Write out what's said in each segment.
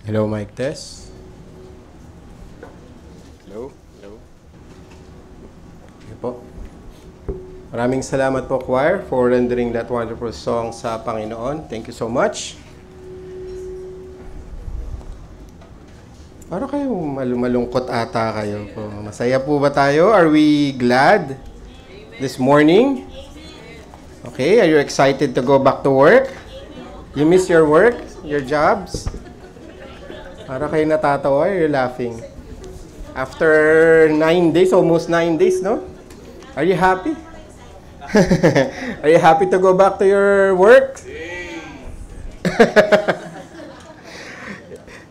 Hello, mic test. Hello? Hello? Okay po. Maraming salamat po, choir, for rendering that wonderful song sa Panginoon. Thank you so much. Para kayo malungkot ata kayo po. Masaya po ba tayo? Are we glad this morning? Okay, are you excited to go back to work? You miss your work, your jobs? Para kayo natatawa, you're laughing. After 9 days, almost 9 days, no? Are you happy? Are you happy to go back to your work?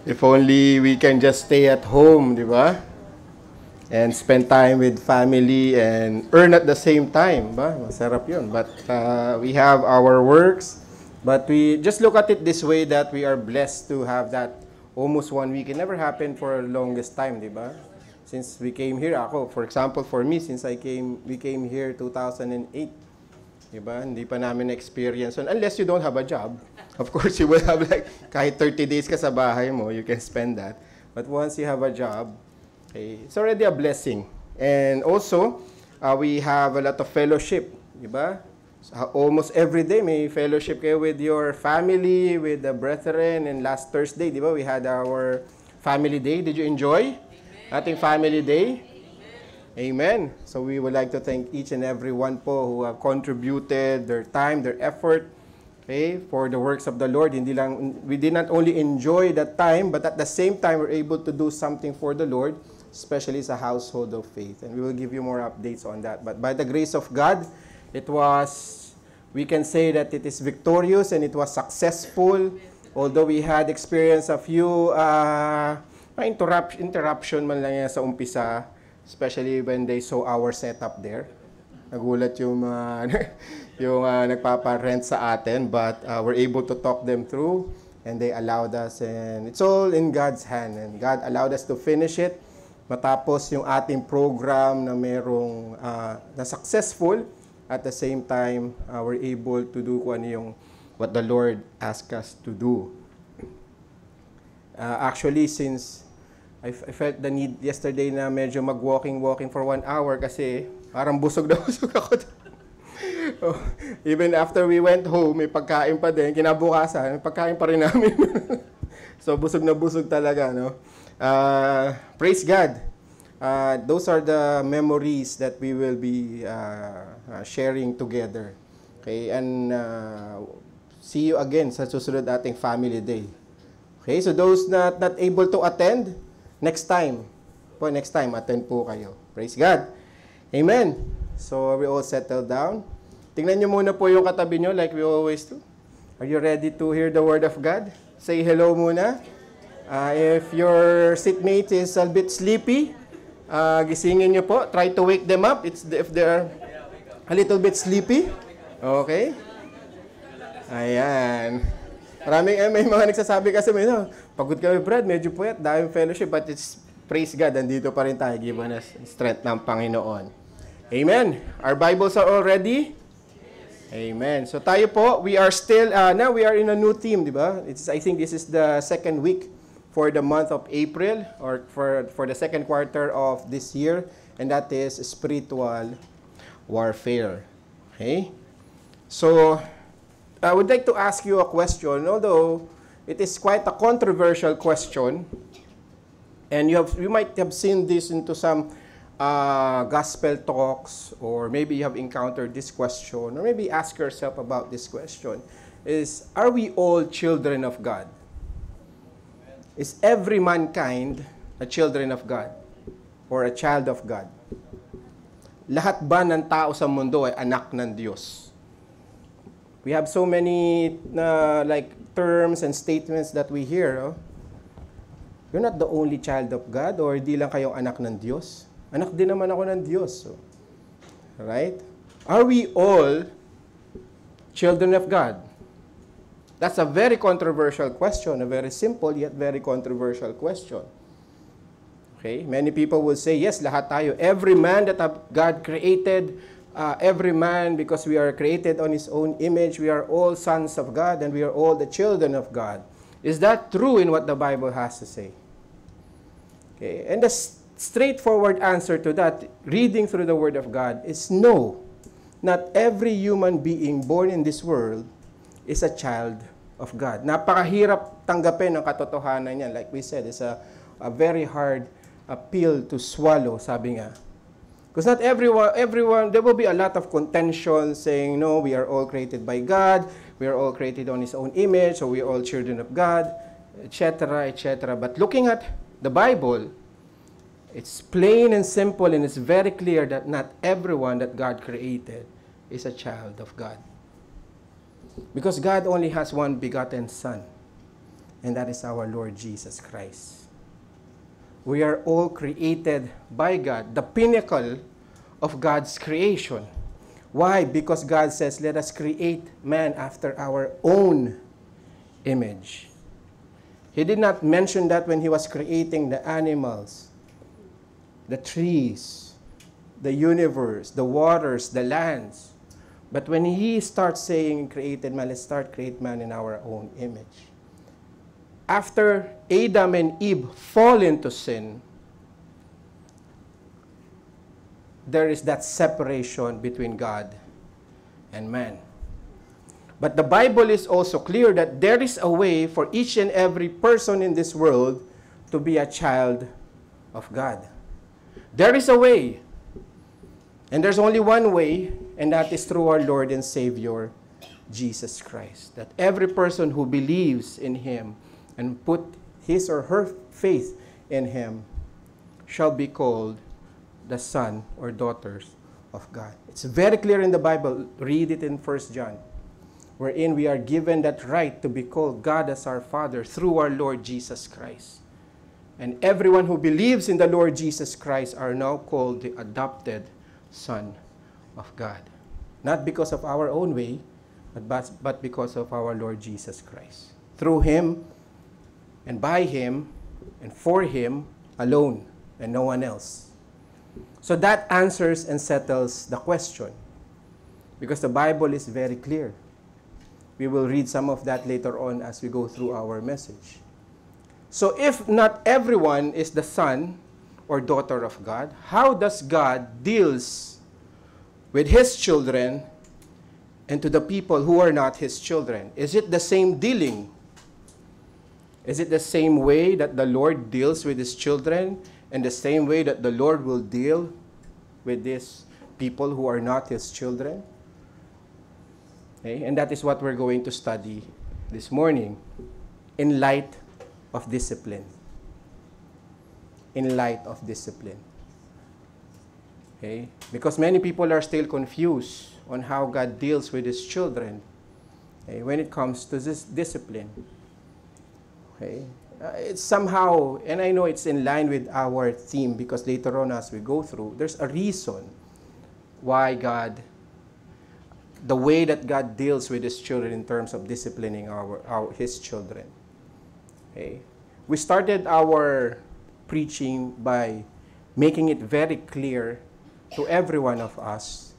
If only we can just stay at home, di ba? And spend time with family and earn at the same time, ba? Masarap yun. But we have our works. But we just look at it this way, that we are blessed to have that almost 1 week. It never happened for the longest time, di ba? Since we came here, for example, for me, since we came here 2008, di ba? Hindi pa namin experience. Unless you don't have a job. Of course, you will have like, kahit 30 days ka sa bahay mo, you can spend that. But once you have a job, okay, it's already a blessing. And also, we have a lot of fellowship, di ba? Almost every day may fellowship kayo with your family, with the brethren. And last Thursday, di ba, we had our family day. Did you enjoy ating family day? Amen. So we would like to thank each and every one po who have contributed their time, their effort, okay, for the works of the Lord. We did not only enjoy that time, but at the same time, we're able to do something for the Lord, especially as a household of faith. And we will give you more updates on that. But by the grace of God, we can say that it is victorious and it was successful. Although we had experienced a few interruption man lang yan sa umpisa, especially when they saw our setup there. Nagulat yung nagpapa-rent sa atin, but we're able to talk them through, and they allowed us, and it's all in God's hand, and God allowed us to finish it matapos yung ating program na merong na successful. At the same time, we're able to do what the Lord asked us to do. Actually, since I felt the need yesterday na medyo mag-walking for 1 hour kasi parang busog na busog ako. Even after we went home, may pagkain pa din. Kinabukasan, may pagkain pa rin namin. So, busog na busog talaga, no? Praise God. Those are the memories that we will be sharing together. Okay, and see you again sa susunod ating family day. Okay, so those not able to attend, next time, attend po kayo. Praise God. Amen. So we all settle down. Tingnan nyo muna po yung katabi nyo like we always do. Are you ready to hear the word of God? Say hello muna. If your seatmate is a bit sleepy, gisingin nyo po. Try to wake them up if they're a little bit sleepy. Okay? Ayan. May mga nagsasabi kasi, pagod kami, Brad, medyo puyat, daming fellowship, but it's, praise God, andito pa rin tayo, given us strength ng Panginoon. Amen. Our Bibles are all ready? Amen. So tayo po, we are still, now we are in a new theme, di ba? I think this is the second week for the month of April, or for the second quarter of this year, and that is spiritual warfare. Okay? So, I would like to ask you a question, although it is quite a controversial question, and you might have seen this into some gospel talks, or maybe you have encountered this question, or maybe ask yourself about this question, is, are we all children of God? Is every mankind a children of God or a child of God? Lahat ba ng tao sa mundo ay anak ng Diyos? We have so many terms and statements that we hear. Oh? You're not the only child of God, or di lang kayong anak ng Diyos. Anak din naman ako ng Diyos. So, right? Are we all children of God? That's a very controversial question, a very simple yet very controversial question. Okay? Many people will say, yes, lahat tayo. Every man that God created, every man, because we are created on His own image, we are all sons of God, and we are all the children of God. Is that true in what the Bible has to say? Okay. And the straightforward answer to that, reading through the Word of God, is no. Not every human being born in this world is a child of God. Napakahirap tanggapin ang katotohanan niyan. Like we said, it's a very hard pill to swallow, sabi nga. Because not everyone, there will be a lot of contention saying, no, we are all created by God, we are all created on His own image, so we are all children of God, etc., etc. But looking at the Bible, it's plain and simple, and it's very clear that not everyone that God created is a child of God. Because God only has one begotten Son, and that is our Lord Jesus Christ. We are all created by God, the pinnacle of God's creation. Why? Because God says, let us create man after our own image. He did not mention that when He was creating the animals, the trees, the universe, the waters, the lands. But when He starts saying created man, let's start create man in our own image. After Adam and Eve fall into sin, there is that separation between God and man. But the Bible is also clear that there is a way for each and every person in this world to be a child of God. There is a way. And there's only one way, and that is through our Lord and Savior, Jesus Christ. That every person who believes in Him and put his or her faith in Him shall be called the son or daughters of God. It's very clear in the Bible. Read it in 1 John, wherein we are given that right to be called God as our Father through our Lord Jesus Christ. And everyone who believes in the Lord Jesus Christ are now called the adopted Son of God. Not because of our own way, but because of our Lord Jesus Christ. Through Him, and by Him, and for Him alone, and no one else. So that answers and settles the question. Because the Bible is very clear. We will read some of that later on as we go through our message. So if not everyone is the son or daughter of God, how does God deals with His children and to the people who are not His children? Is it the same dealing? Is it the same way that the Lord deals with His children and the same way that the Lord will deal with these people who are not His children? Okay? And that is what we're going to study this morning in light of discipline. In light of discipline. Okay? Because many people are still confused on how God deals with His children, okay, when it comes to this discipline. Okay? It's somehow, and I know it's in line with our theme, because later on as we go through, there's a reason why God, the way that God deals with His children in terms of disciplining His children. Okay? We started our preaching by making it very clear to every one of us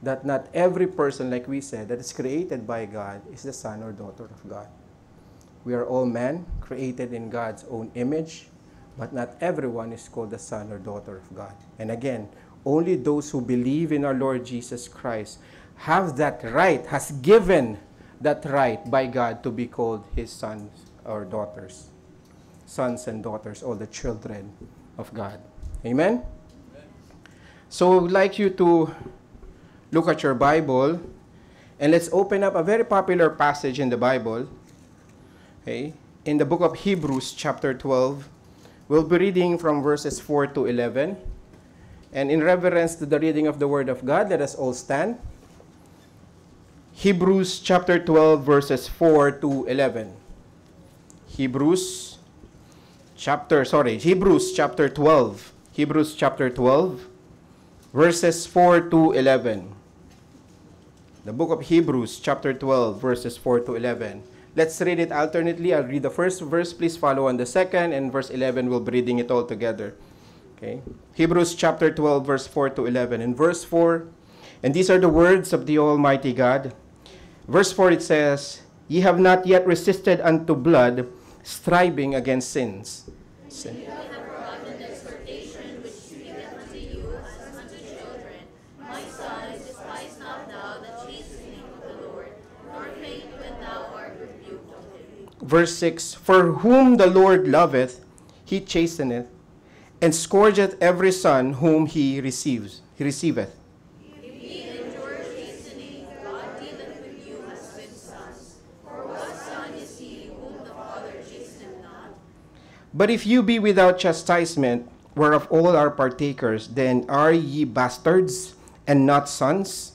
that not every person, like we said, that is created by God is the son or daughter of God. We are all men created in God's own image, but not everyone is called the son or daughter of God. And again, only those who believe in our Lord Jesus Christ have that right, has given that right by God to be called His sons or daughters. Sons and daughters, all the children of God. Amen? So I'd like you to look at your Bible, and let's open up a very popular passage in the Bible. Okay? In the book of Hebrews, chapter 12, we'll be reading from verses 4 to 11. And in reverence to the reading of the Word of God, let us all stand. Hebrews chapter 12, verses 4 to 11. Hebrews chapter 12. Hebrews chapter 12, verses 4 to 11. The book of Hebrews chapter 12, verses 4 to 11. Let's read it alternately. I'll read the first verse. Please follow on the second. And verse 11, we'll be reading it all together. Okay. Hebrews chapter 12, verse 4 to 11. In verse 4, and these are the words of the Almighty God. Verse 4, it says, Ye have not yet resisted unto blood, striving against sins. Verse 6, for whom the Lord loveth, he chasteneth, and scourgeth every son whom he receiveth. But if you be without chastisement, whereof all are partakers, then are ye bastards, and not sons?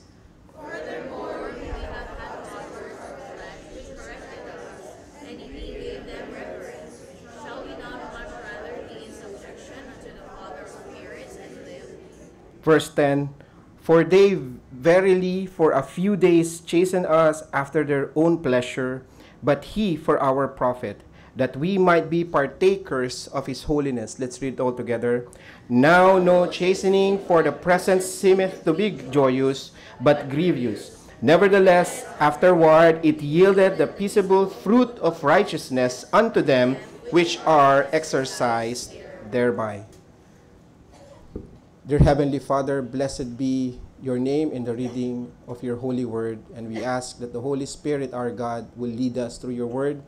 Verse 10, for they verily for a few days chasten us after their own pleasure, but he for our profit, that we might be partakers of his holiness. Let's read it all together. Now no chastening for the present seemeth to be joyous, but grievous. Nevertheless, afterward it yielded the peaceable fruit of righteousness unto them which are exercised thereby. Dear Heavenly Father, blessed be your name in the reading of your holy word, and we ask that the Holy Spirit, our God, will lead us through your word,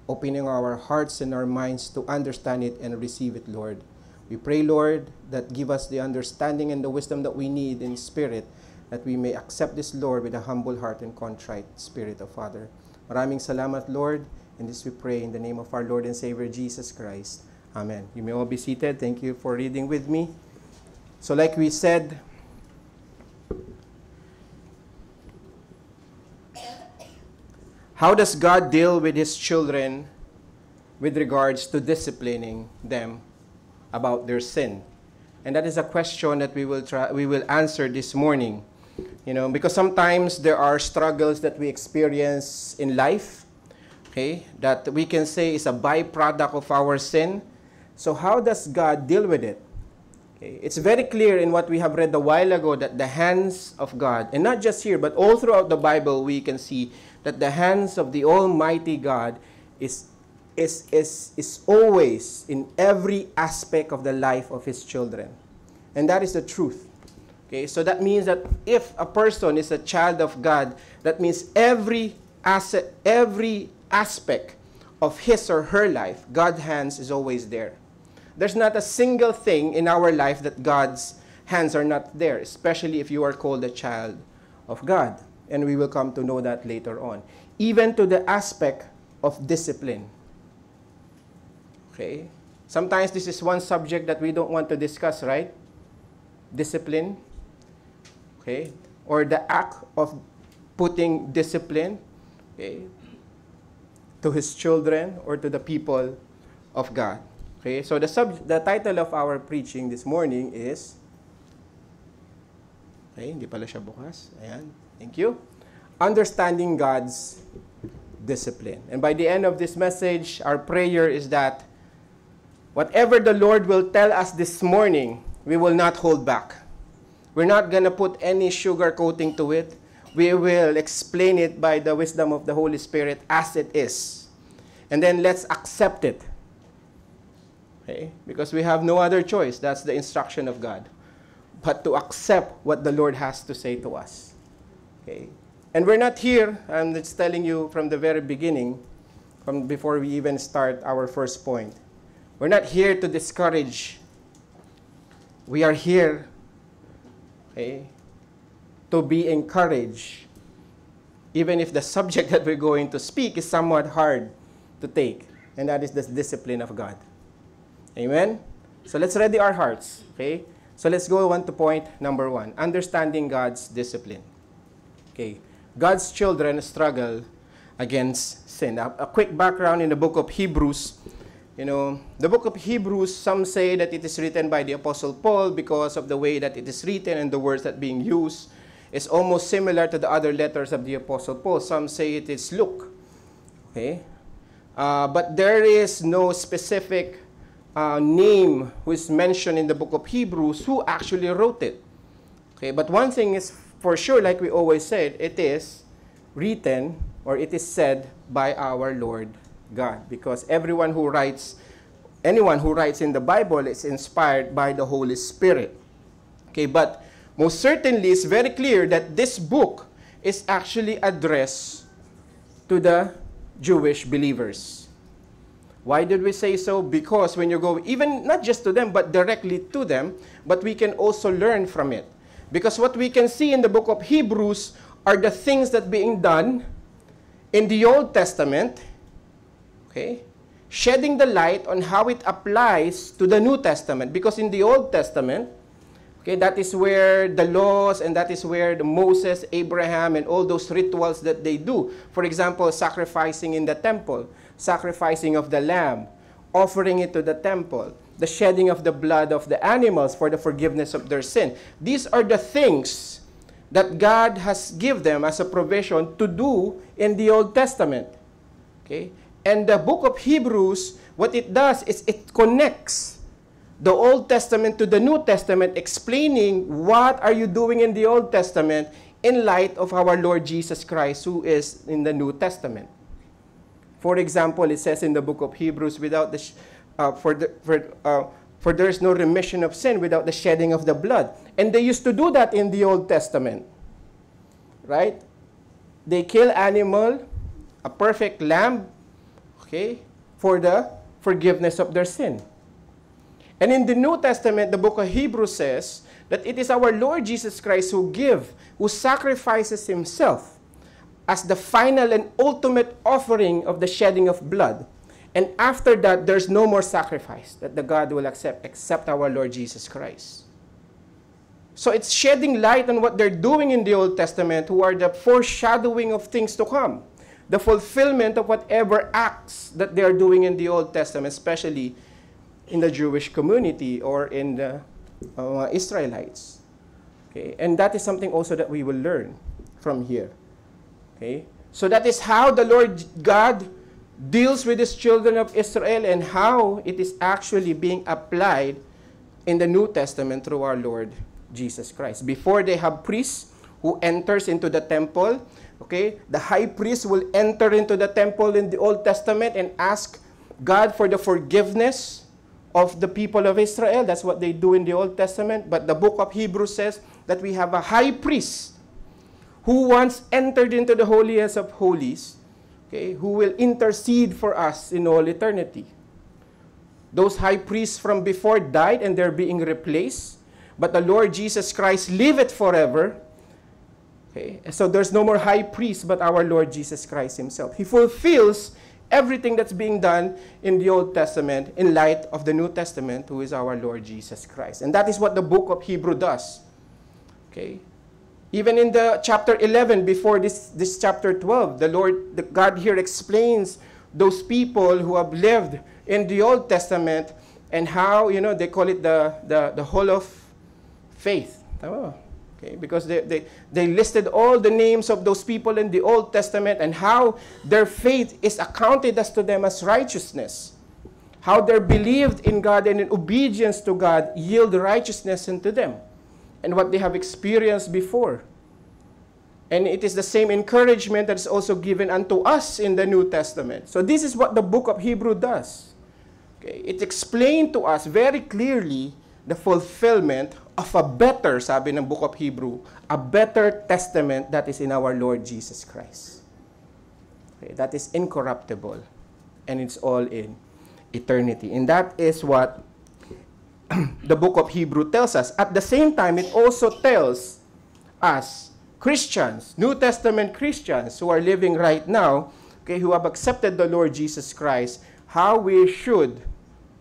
opening our hearts and our minds to understand it and receive it, Lord. We pray, Lord, that give us the understanding and the wisdom that we need in spirit, that we may accept this, Lord, with a humble heart and contrite spirit, of Father. Maraming salamat, Lord, and this we pray in the name of our Lord and Savior, Jesus Christ. Amen. You may all be seated. Thank you for reading with me. So like we said, how does God deal with his children with regards to disciplining them about their sin? And that is a question that we will answer this morning. You know, because sometimes there are struggles that we experience in life, okay, that we can say is a byproduct of our sin. So how does God deal with it? Okay, it's very clear in what we have read a while ago that the hands of God, and not just here, but all throughout the Bible, we can see that the hands of the Almighty God is always in every aspect of the life of his children. And that is the truth. Okay, so that means that if a person is a child of God, that means every aspect of his or her life, God's hands is always there. There's not a single thing in our life that God's hands are not there, especially if you are called a child of God. And we will come to know that later on. Even to the aspect of discipline. Okay? Sometimes this is one subject that we don't want to discuss, right? Discipline. Okay? Or the act of putting discipline, okay, to his children or to the people of God. Okay? So the title of our preaching this morning is, okay, hindi pala siya bukas. Ayan. Thank you. Understanding God's discipline. And by the end of this message, our prayer is that whatever the Lord will tell us this morning, we will not hold back. We're not going to put any sugar coating to it. We will explain it by the wisdom of the Holy Spirit as it is. And then let's accept it. Okay? Because we have no other choice. That's the instruction of God. But to accept what the Lord has to say to us. Okay? And we're not here, I'm just telling you from the very beginning, from before we even start our first point. We're not here to discourage. We are here, okay, to be encouraged, even if the subject that we're going to speak is somewhat hard to take, and that is the discipline of God. Amen? So let's ready our hearts, okay? So let's go on to point number 1, understanding God's discipline. Okay, God's children struggle against sin. A quick background in the book of Hebrews. You know, the book of Hebrews, some say that it is written by the Apostle Paul because of the way that it is written and the words that being used is almost similar to the other letters of the Apostle Paul. Some say it is Luke. Okay, but there is no specific name who is mentioned in the book of Hebrews who actually wrote it. Okay, but one thing is for sure, like we always said, it is written or it is said by our Lord God, because anyone who writes in the Bible is inspired by the Holy Spirit. Okay, but most certainly it's very clear that this book is actually addressed to the Jewish believers. Why did we say so? Because when you go, even not just to them, but directly to them, but we can also learn from it. Because what we can see in the book of Hebrews are the things that being done in the Old Testament, okay, shedding the light on how it applies to the New Testament. Because in the Old Testament, okay, that is where the laws and that is where the Moses, Abraham, and all those rituals that they do. For example, sacrificing in the temple, sacrificing of the lamb, offering it to the temple, the shedding of the blood of the animals for the forgiveness of their sin. These are the things that God has given them as a provision to do in the Old Testament. Okay? And the book of Hebrews, what it does is it connects the Old Testament to the New Testament, explaining what are you doing in the Old Testament in light of our Lord Jesus Christ, who is in the New Testament. For example, it says in the book of Hebrews, for there is no remission of sin without the shedding of the blood. And they used to do that in the Old Testament. Right? They kill animal, a perfect lamb, okay, for the forgiveness of their sin. And in the New Testament, the book of Hebrews says that it is our Lord Jesus Christ who sacrifices himself as the final and ultimate offering of the shedding of blood. And after that, there's no more sacrifice that the God will accept except our Lord Jesus Christ. So it's shedding light on what they're doing in the Old Testament, who are the foreshadowing of things to come. The fulfillment of whatever acts that they are doing in the Old Testament, especially in the Jewish community or in the Israelites. Okay? And that is something also that we will learn from here. Okay? So that is how the Lord God deals with his children of Israel and how it is actually being applied in the New Testament through our Lord Jesus Christ. Before they have priests who enters into the temple, okay, the high priest will enter into the temple in the Old Testament and ask God for the forgiveness of the people of Israel. That's what they do in the Old Testament. But the book of Hebrews says that we have a high priest who once entered into the holiest of holies, okay, who will intercede for us in all eternity. Those high priests from before died and they're being replaced, but the Lord Jesus Christ liveth forever. Okay? So there's no more high priest but our Lord Jesus Christ himself. He fulfills everything that's being done in the Old Testament in light of the New Testament, who is our Lord Jesus Christ. And that is what the book of Hebrew does. Okay? Even in the chapter 11, before this chapter 12, God here explains those people who have lived in the Old Testament and how, they call it the Hall of Faith. Oh, okay? Because they listed all the names of those people in the Old Testament and how their faith is accounted as to them as righteousness. How they believed in God and in obedience to God yield righteousness unto them. And what they have experienced before. And it is the same encouragement that is also given unto us in the New Testament. So this is what the book of Hebrew does. Okay? It explained to us very clearly the fulfillment of a better, sabi ng book of Hebrew, a better testament that is in our Lord Jesus Christ. Okay? That is incorruptible. And it's all in eternity. And that is what the book of Hebrew tells us. At the same time, it also tells us, Christians, New Testament Christians who are living right now, okay, who have accepted the Lord Jesus Christ, how we should,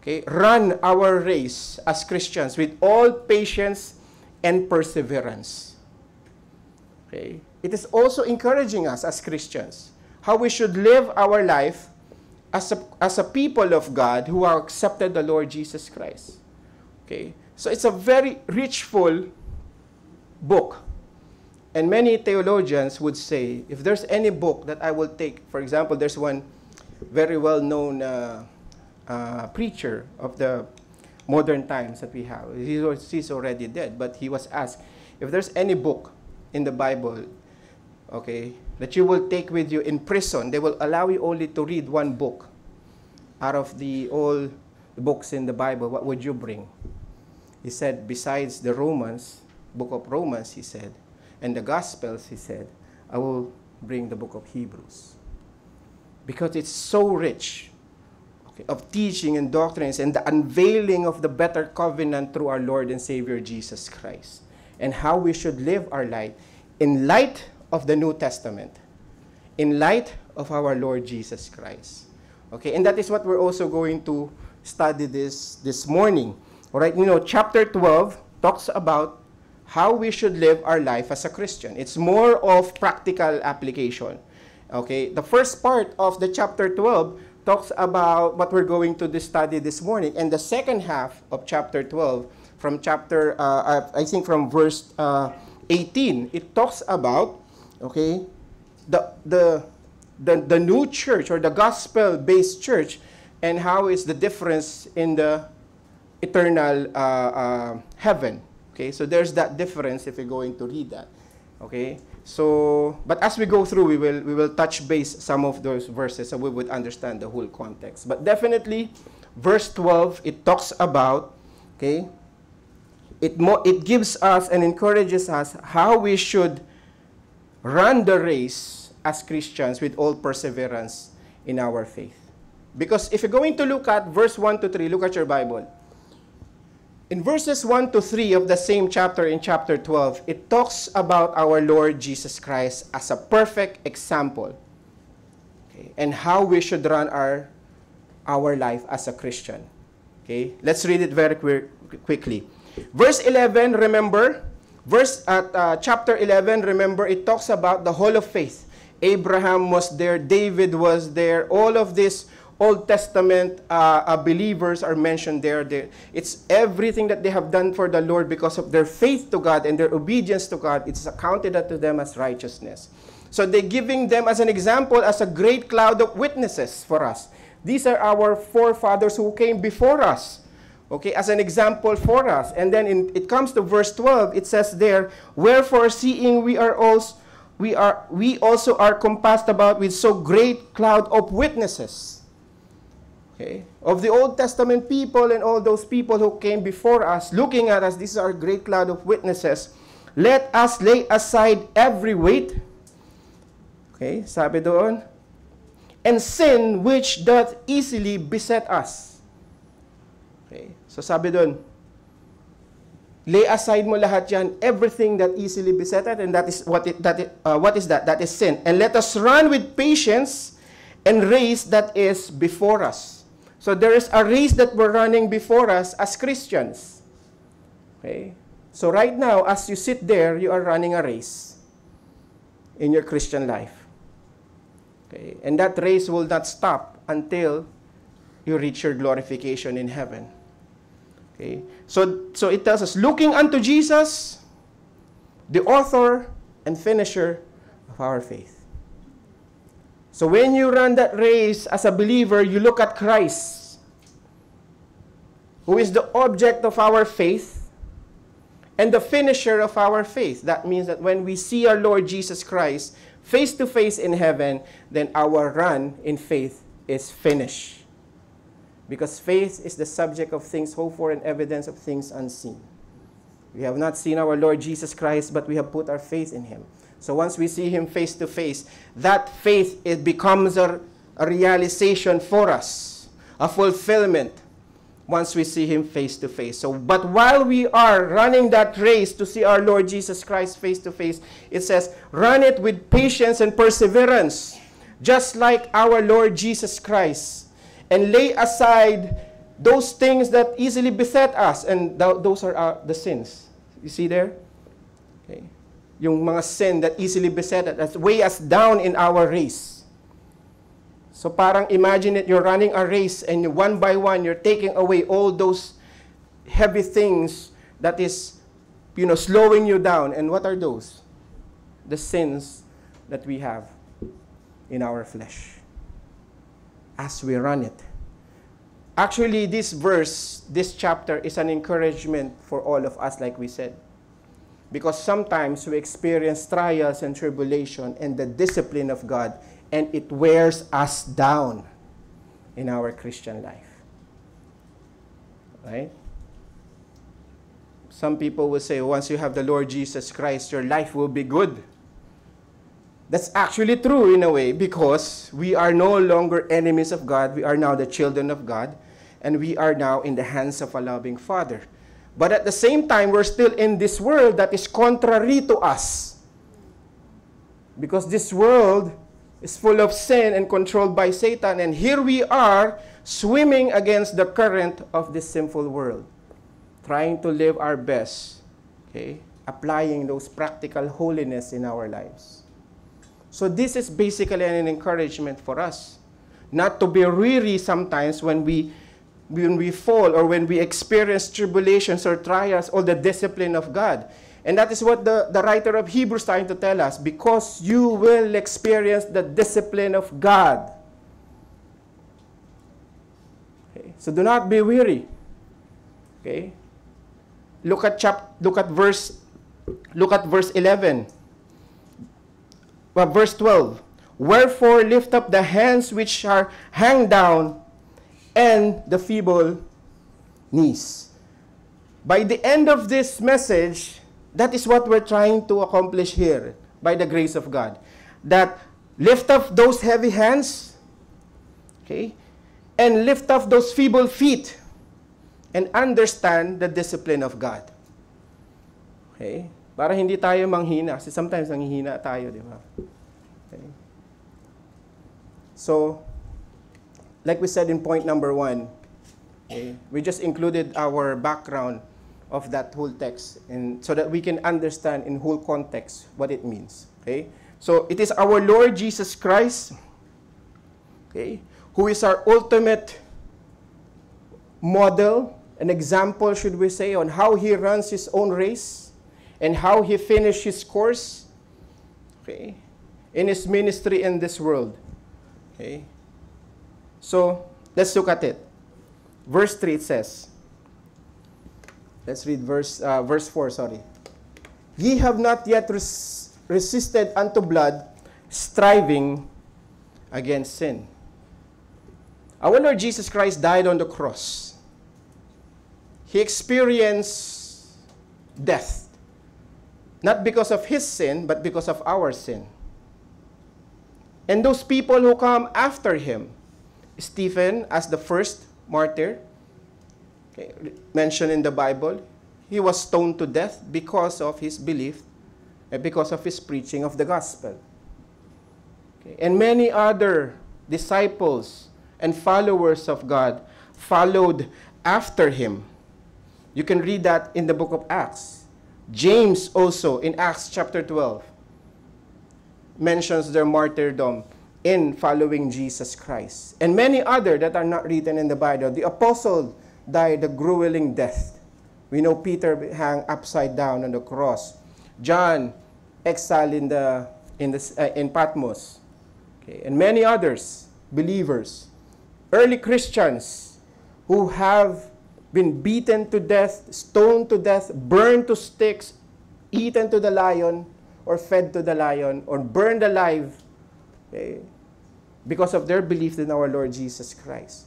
okay, run our race as Christians with all patience and perseverance. Okay? It is also encouraging us as Christians how we should live our life as a people of God who have accepted the Lord Jesus Christ. Okay? So it's a very richful book. And many theologians would say, if there's any book that I will take, for example, there's one very well-known preacher of the modern times that we have. He's already dead, but he was asked, if there's any book in the Bible, okay, that you will take with you in prison, they will allow you only to read one book. out of all the books in the Bible, what would you bring? He said, besides the book of Romans, he said, and the Gospels, he said, I will bring the book of Hebrews. Because it's so rich, okay, of teaching and doctrines and the unveiling of the better covenant through our Lord and Savior Jesus Christ, and how we should live our life in light of the New Testament, in light of our Lord Jesus Christ. Okay, and that is what we're also going to study this morning. All right, chapter 12 talks about how we should live our life as a Christian. It's more of practical application. Okay, the first part of the chapter 12 talks about what we're going to study this morning, and the second half of chapter 12, from from verse 18, it talks about, okay, the new church, or the gospel-based church, and how is the difference in the eternal heaven. Okay, so there's that difference if you're going to read that. Okay, so, but as we go through, we will touch base some of those verses so we would understand the whole context. But definitely, verse 12, it talks about, okay, it gives us and encourages us how we should run the race as Christians with all perseverance in our faith. Because if you're going to look at verse 1 to 3, look at your Bible. In verses 1 to 3 of the same chapter, in chapter 12, it talks about our Lord Jesus Christ as a perfect example, okay, and how we should run our life as a Christian. Okay, let's read it very quickly. Verse 11, remember, chapter 11, remember, it talks about the hall of faith. Abraham was there, David was there, all of these Old Testament believers are mentioned there. It's everything that they have done for the Lord because of their faith to God and their obedience to God. It's accounted unto them as righteousness. So they're giving them as an example, as a great cloud of witnesses for us. These are our forefathers who came before us, okay, as an example for us. And then it comes to verse 12. It says there, wherefore, seeing we also are compassed about with so great cloud of witnesses. Okay, of the Old Testament people and all those people who came before us, looking at us, this is our great cloud of witnesses. Let us lay aside every weight, okay, sabi doon, and sin which doth easily beset us. Okay, so sabi doon, lay aside mo lahat yan, everything that easily beset us, and that is what is that? That is sin. And let us run with patience and race that is before us. So there is a race that we're running before us as Christians. Okay? So right now, as you sit there, you are running a race in your Christian life. Okay? And that race will not stop until you reach your glorification in heaven. Okay? So it tells us, looking unto Jesus, the author and finisher of our faith. So when you run that race as a believer, you look at Christ, who is the object of our faith and the finisher of our faith. That means that when we see our Lord Jesus Christ face to face in heaven, then our run in faith is finished. Because faith is the subject of things hoped for and evidence of things unseen. We have not seen our Lord Jesus Christ, but we have put our faith in Him. So once we see Him face to face, that faith, it becomes a realization for us, a fulfillment once we see Him face to face. So, but while we are running that race to see our Lord Jesus Christ face to face, it says, run it with patience and perseverance, just like our Lord Jesus Christ, and lay aside those things that easily beset us, and those are the sins. You see there? Okay. Yung mga sin that easily beset us, weigh us down in our race. So parang imagine it, you're running a race and one by one, you're taking away all those heavy things that is, slowing you down. And what are those? The sins that we have in our flesh as we run it. Actually, this verse, this chapter is an encouragement for all of us, like we said. Because sometimes we experience trials and tribulation and the discipline of God, and it wears us down. in our Christian life. Right? Some people will say, once you have the Lord Jesus Christ, your life will be good. That's actually true in a way, because we are no longer enemies of God. We are now the children of God, and we are now in the hands of a loving Father. But at the same time, we're still in this world that is contrary to us. Because this world is full of sin and controlled by Satan, and here we are swimming against the current of this sinful world, trying to live our best, okay? Applying those practical holiness in our lives. So this is basically an encouragement for us, not to be weary sometimes when we fall or when we experience tribulations or trials or the discipline of God. And that is what the writer of Hebrews is trying to tell us, because you will experience the discipline of God. Okay? So do not be weary. Okay? Look at verse 11. Well, verse 12. Wherefore lift up the hands which are hang down, and the feeble knees. By the end of this message, that is what we're trying to accomplish here, by the grace of God. That lift up those heavy hands, okay, and lift up those feeble feet, and understand the discipline of God. Okay? Para hindi tayo manghina, kasi sometimes nanghihina tayo, di ba? Okay. So, like we said in point number 1, okay, we just included our background of that whole text, and so that we can understand in whole context what it means. Okay? So, it is our Lord Jesus Christ, okay, who is our ultimate model, an example, should we say, on how he runs his own race and how he finished his course, okay, in his ministry in this world. Okay? So, let's look at it. Verse 3, it says, let's read verse 4, sorry. Ye have not yet resisted unto blood, striving against sin. Our Lord Jesus Christ died on the cross. He experienced death. Not because of his sin, but because of our sin. And those people who come after him, Stephen as the first martyr, okay, mentioned in the Bible, he was stoned to death because of his belief and because of his preaching of the gospel. Okay, and many other disciples and followers of God followed after him. You can read that in the book of Acts. James also, in Acts chapter 12, mentions their martyrdom in following Jesus Christ. And many other that are not written in the Bible. The apostle died a grueling death. We know Peter hung upside down on the cross. John exiled in Patmos. Okay. And many others, believers, early Christians who have been beaten to death, stoned to death, burned to sticks, eaten to the lion, or fed to the lion, or burned alive, okay, because of their belief in our Lord Jesus Christ.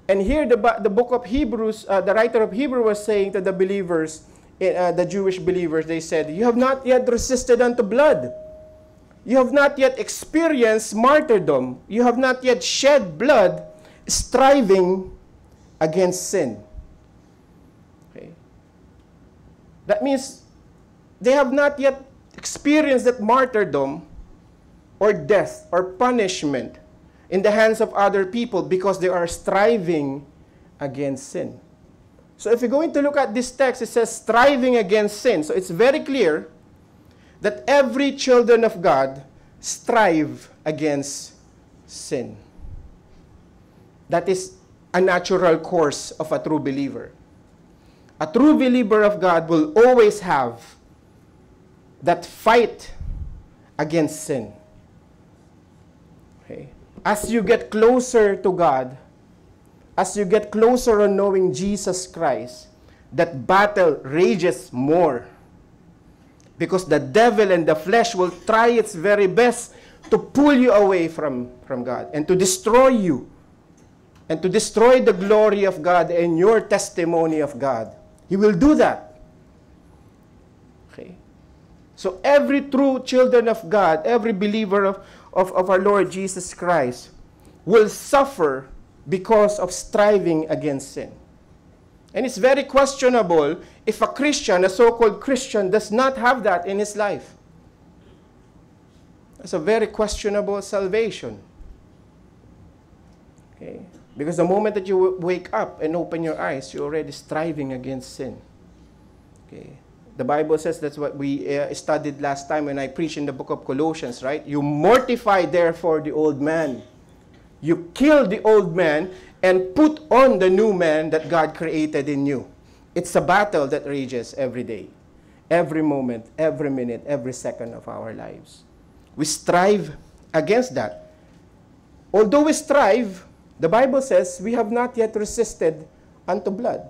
And here the book of Hebrews, the writer of Hebrews was saying to the believers, the Jewish believers, they said, you have not yet resisted unto blood. You have not yet experienced martyrdom. You have not yet shed blood, striving against sin. Okay. That means they have not yet experienced that martyrdom or death or punishment in the hands of other people because they are striving against sin. So if you're going to look at this text, it says striving against sin. So it's very clear that every children of God strive against sin. That is a natural course of a true believer. A true believer of God will always have that fight against sin. Okay. As you get closer to God, as you get closer on knowing Jesus Christ, that battle rages more. Because the devil and the flesh will try its very best to pull you away from God and to destroy you. and to destroy the glory of God and your testimony of God. He will do that. Okay? So every true children of God, every believer of our Lord Jesus Christ will suffer because of striving against sin. And it's very questionable if a Christian, a so-called Christian, does not have that in his life. It's a very questionable salvation. Okay? Because the moment that you wake up and open your eyes, you're already striving against sin. Okay? The Bible says, that's what we studied last time when I preached in the book of Colossians, right? You mortify therefore the old man. You kill the old man and put on the new man that God created in you. It's a battle that rages every day, every moment, every minute, every second of our lives. We strive against that. Although we strive, the Bible says we have not yet resisted unto blood.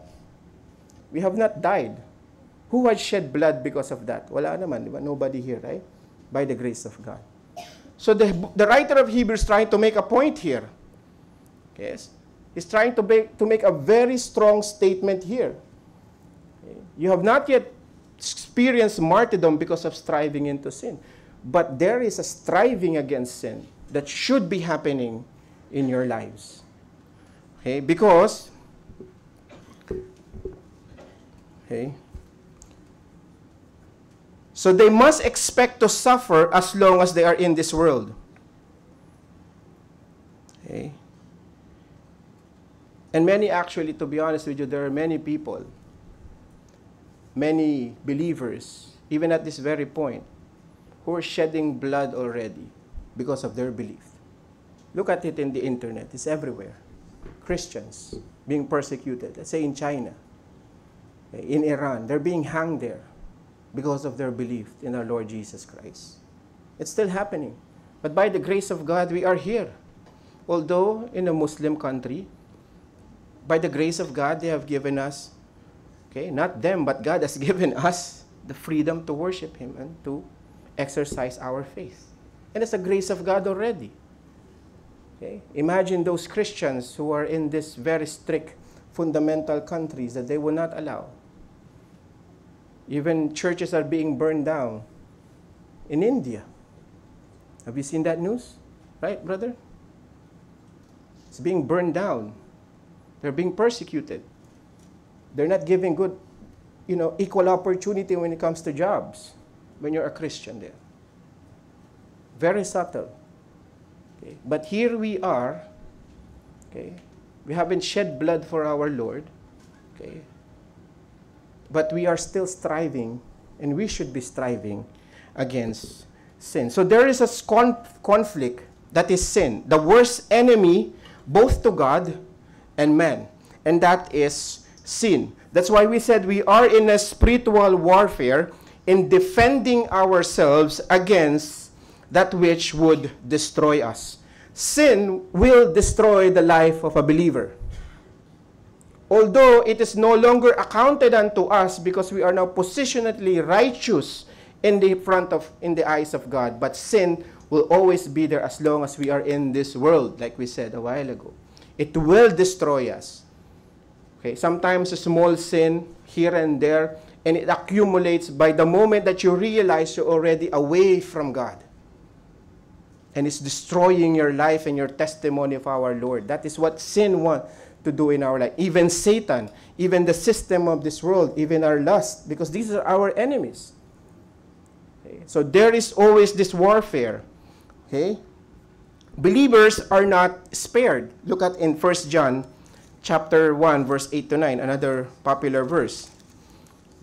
We have not died. Who has shed blood because of that? Wala naman, diba? Nobody here, right? By the grace of God. So the writer of Hebrews is trying to make a point here. Yes? He's trying to make a very strong statement here. Okay? You have not yet experienced martyrdom because of striving into sin. But there is a striving against sin that should be happening in your lives. Okay? Because, okay, so they must expect to suffer as long as they are in this world. Okay? And many actually, to be honest with you, there are many people, many believers, even at this very point, who are shedding blood already because of their belief. Look at it in the internet. It's everywhere. Christians being persecuted. Let's say in China, in Iran, they're being hanged there because of their belief in our Lord Jesus Christ. It's still happening. But by the grace of God, we are here. Although in a Muslim country, by the grace of God, they have given us, okay, not them, but God has given us the freedom to worship Him and to exercise our faith. And it's the grace of God already. Okay? Imagine those Christians who are in this very strict fundamental countries that they will not allow. Even churches are being burned down in India. Have you seen that news? Right, brother? It's being burned down. They're being persecuted. They're not giving good, equal opportunity when it comes to jobs when you're a Christian there. Very subtle. Okay? But here we are. Okay? We haven't shed blood for our Lord. Okay? But we are still striving, and we should be striving against sin. So there is a conflict that is sin, the worst enemy both to God and man, and that is sin. That's why we said we are in a spiritual warfare in defending ourselves against that which would destroy us. Sin will destroy the life of a believer. Although it is no longer accounted unto us because we are now positionally righteous in the eyes of God, but sin will always be there as long as we are in this world, like we said a while ago. It will destroy us. Okay, sometimes a small sin here and there, and it accumulates by the moment that you realize you're already away from God. And it's destroying your life and your testimony of our Lord. That is what sin wants to do in our life. Even Satan, even the system of this world, even our lust, because these are our enemies. Okay? So there is always this warfare. Okay? Believers are not spared. Look at in 1 John chapter 1, verse 8 to 9, another popular verse.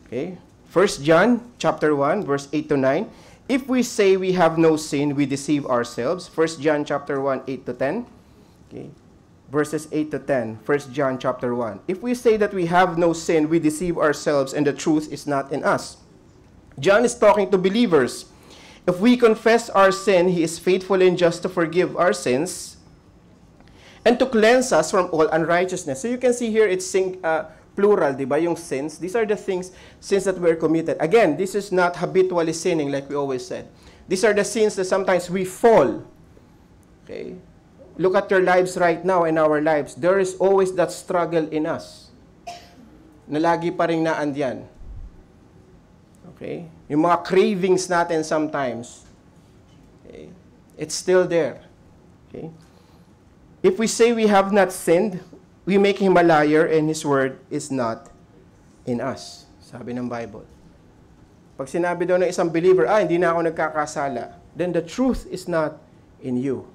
Okay? 1 John chapter 1, verse 8 to 9. If we say we have no sin, we deceive ourselves. 1 John chapter 1, 8 to 10. Okay? Verses 8 to 10. 1 John chapter 1. If we say that we have no sin, we deceive ourselves, and the truth is not in us. John is talking to believers. If we confess our sin, He is faithful and just to forgive our sins and to cleanse us from all unrighteousness. So you can see here it's plural, diba? Yung sins. These are the sins that were committed. Again, this is not habitually sinning like we always said. These are the sins that sometimes we fall. Okay? look at your lives right now and our lives, there is always that struggle in us na lagi pa rin naandyan. Okay? Yung mga cravings natin sometimes, okay, it's still there. Okay? If we say we have not sinned, we make him a liar and his word is not in us. Sabi ng Bible. Pag sinabi daw ng isang believer, hindi na ako nagkakasala, then the truth is not in you.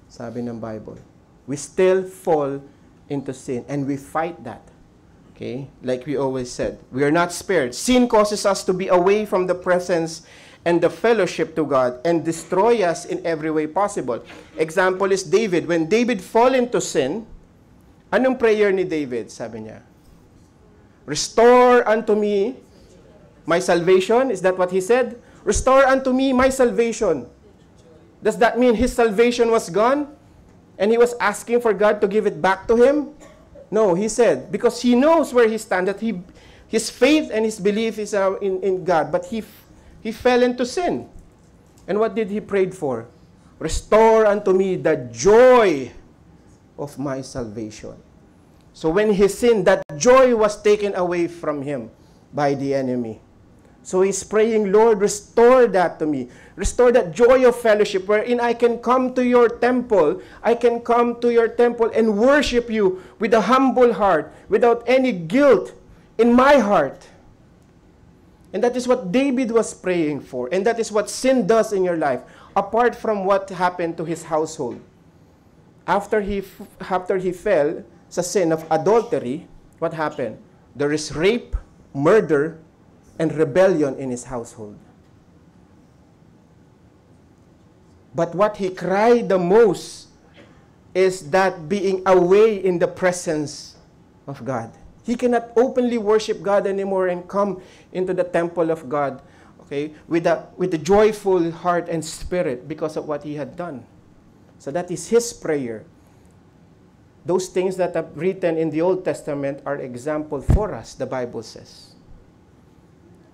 Sabi ng Bible. We still fall into sin and we fight that. Okay? Like we always said, we are not spared. Sin causes us to be away from the presence and the fellowship to God and destroy us in every way possible. Example is David. When David fall into sin, anong prayer ni David? Sabi niya, restore unto me my salvation. Is that what he said? Restore unto me my salvation. Does that mean his salvation was gone? And he was asking for God to give it back to him? No, he said, because he knows where he stands, that his faith and his belief is in God, but he fell into sin. And what did he pray for? Restore unto me the joy of my salvation. So when he sinned, that joy was taken away from him by the enemy. So he's praying, Lord, restore that to me. Restore that joy of fellowship wherein I can come to your temple. I can come to your temple and worship you with a humble heart, without any guilt in my heart. And that is what David was praying for. And that is what sin does in your life, apart from what happened to his household. After he fell sa sin of adultery, what happened? There is rape, murder, and rebellion in his household. But what he cried the most is that being away in the presence of God. He cannot openly worship God anymore and come into the temple of God, okay, with a joyful heart and spirit because of what he had done. So that is his prayer. Those things that are written in the Old Testament are example for us, the Bible says.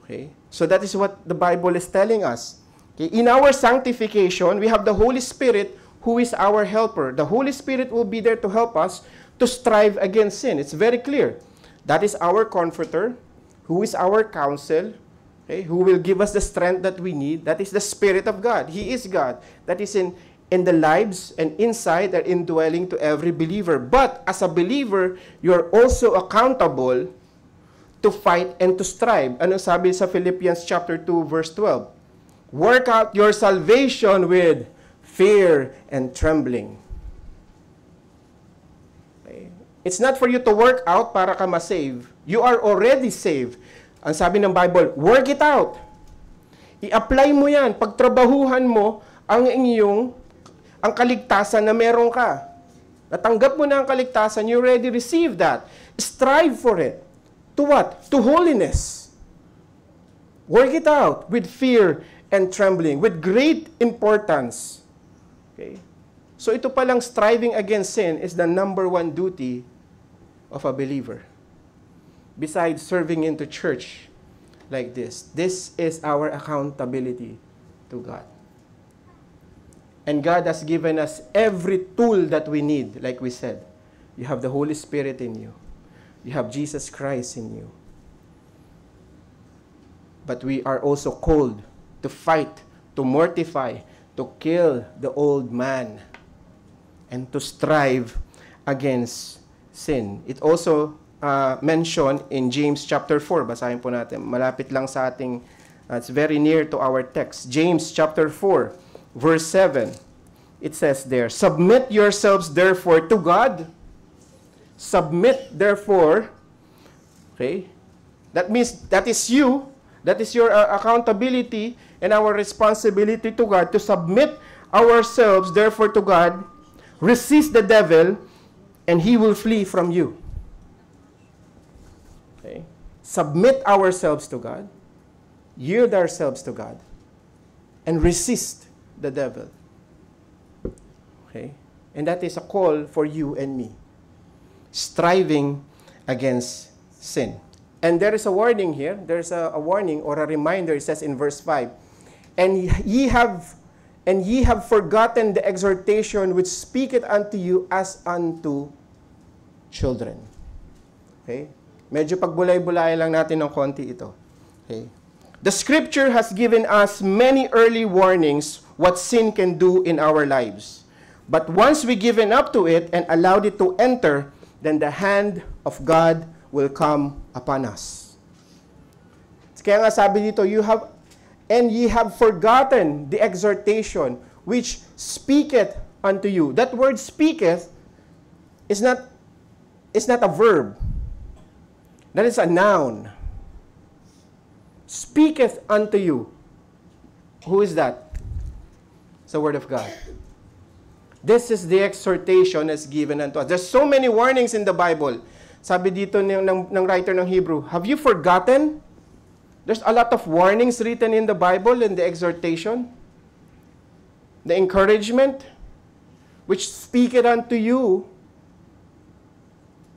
Okay? So that is what the Bible is telling us. Okay? In our sanctification, we have the Holy Spirit who is our helper. The Holy Spirit will be there to help us to strive against sin. It's very clear. That is our comforter, who is our counsel, okay? Who will give us the strength that we need. That is the Spirit of God. He is God. That is in the lives and inside and indwelling to every believer. But as a believer, you are also accountable to fight and to strive. Ano sabi sa Philippians chapter 2 verse 12? Work out your salvation with fear and trembling. Okay. It's not for you to work out para ka ma-save. You are already saved. Ang sabi ng Bible, work it out. I-apply mo yan. Pagtrabahuhan mo ang kaligtasan na meron ka. Natanggap mo na ang kaligtasan, you already received that. Strive for it. To what? To holiness. Work it out with fear and trembling, with great importance. Okay? So ito palang striving against sin is the number one duty of a believer. Besides serving into church like this is our accountability to God. And God has given us every tool that we need, like we said. You have the Holy Spirit in you. You have Jesus Christ in you. But we are also called to fight, to mortify, to kill the old man, and to strive against sin. It also mentioned in James chapter 4. Basahin po natin. Malapit lang sa ating, it's very near to our text. James chapter 4, verse 7. It says there, submit yourselves therefore to God. Submit, therefore, okay? That means that is you, that is your accountability and our responsibility to God to submit ourselves, therefore, to God. Resist the devil, and he will flee from you. Okay? Submit ourselves to God, yield ourselves to God, and resist the devil. Okay? And that is a call for you and me. Striving against sin. And there is a warning here. There's a warning or a reminder. It says in verse 5, and ye have And ye have forgotten the exhortation which speaketh unto you as unto children. Okay? Medyo pagbulay-bulay lang natin ng konti ito. Okay? The Scripture has given us many early warnings what sin can do in our lives. But once we given up to it and allowed it to enter, then the hand of God will come upon us. Kaya nga sabi dito, ye have forgotten the exhortation which speaketh unto you. That word speaketh is not a verb. That is a noun. Speaketh unto you. Who is that? It's the Word of God. This is the exhortation that's given unto us. There's so many warnings in the Bible. Sabi dito ng writer ng Hebrew, have you forgotten? There's a lot of warnings written in the Bible, in the exhortation, the encouragement, which speak it unto you.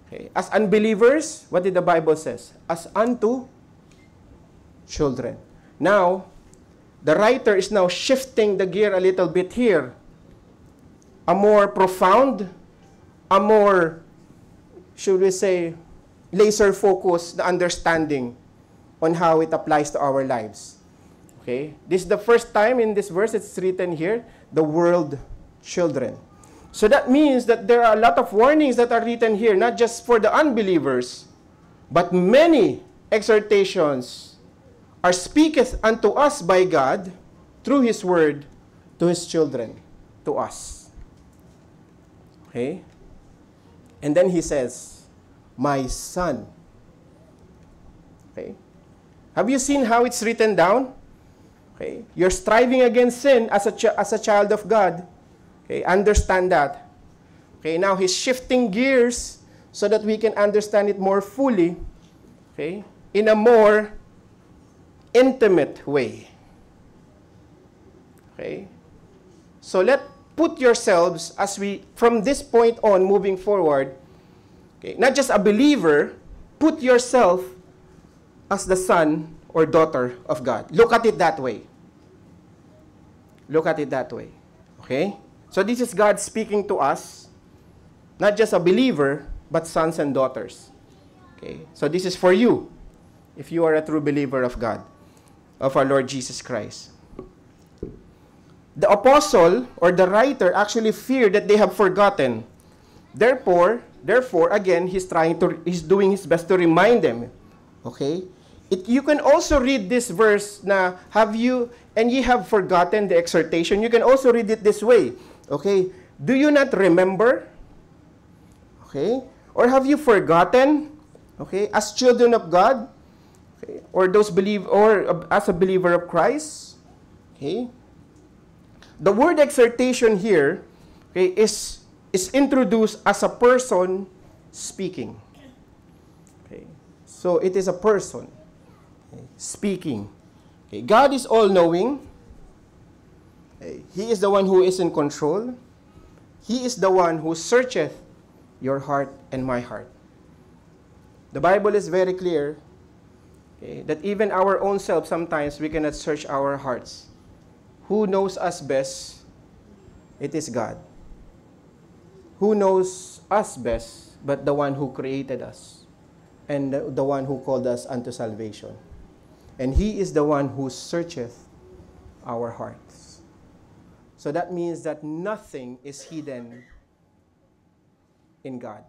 Okay. As unbelievers, what did the Bible says? As unto children. Now, the writer is now shifting the gear a little bit here. A more profound, a more, should we say, laser-focused na understanding on how it applies to our lives. Okay? This is the first time in this verse it's written here, the world children. So that means that there are a lot of warnings that are written here, not just for the unbelievers, but many exhortations are speaketh unto us by God through His Word to His children, to us. Okay? And then He says, my son. Okay? Have you seen how it's written down? Okay. You're striving against sin as a child of God. Okay. Understand that. Okay. Now He's shifting gears so that we can understand it more fully. Okay. In a more intimate way. Okay. So put yourselves from this point on moving forward, okay, not just a believer, put yourself as the son or daughter of God. Look at it that way. Look at it that way. Okay? So this is God speaking to us, not just a believer, but sons and daughters. Okay? So this is for you, if you are a true believer of God, of our Lord Jesus Christ. The apostle or the writer actually feared that they have forgotten. Therefore, again, he's doing his best to remind them. Okay? You can also read this verse na, ye have forgotten the exhortation. You can also read it this way. Okay? Do you not remember? Okay? Or have you forgotten? Okay? As children of God? Okay? Or as a believer of Christ? Okay? The word exhortation here, okay, is introduced as a person speaking. Okay? So it is a person speaking. Okay. God is all-knowing. Okay. He is the one who is in control. He is the one who searcheth your heart and my heart. The Bible is very clear, okay, that even our own self, sometimes we cannot search our hearts. Who knows us best? It is God. Who knows us best but the one who created us and the one who called us unto salvation? And He is the one who searcheth our hearts. So that means that nothing is hidden in God.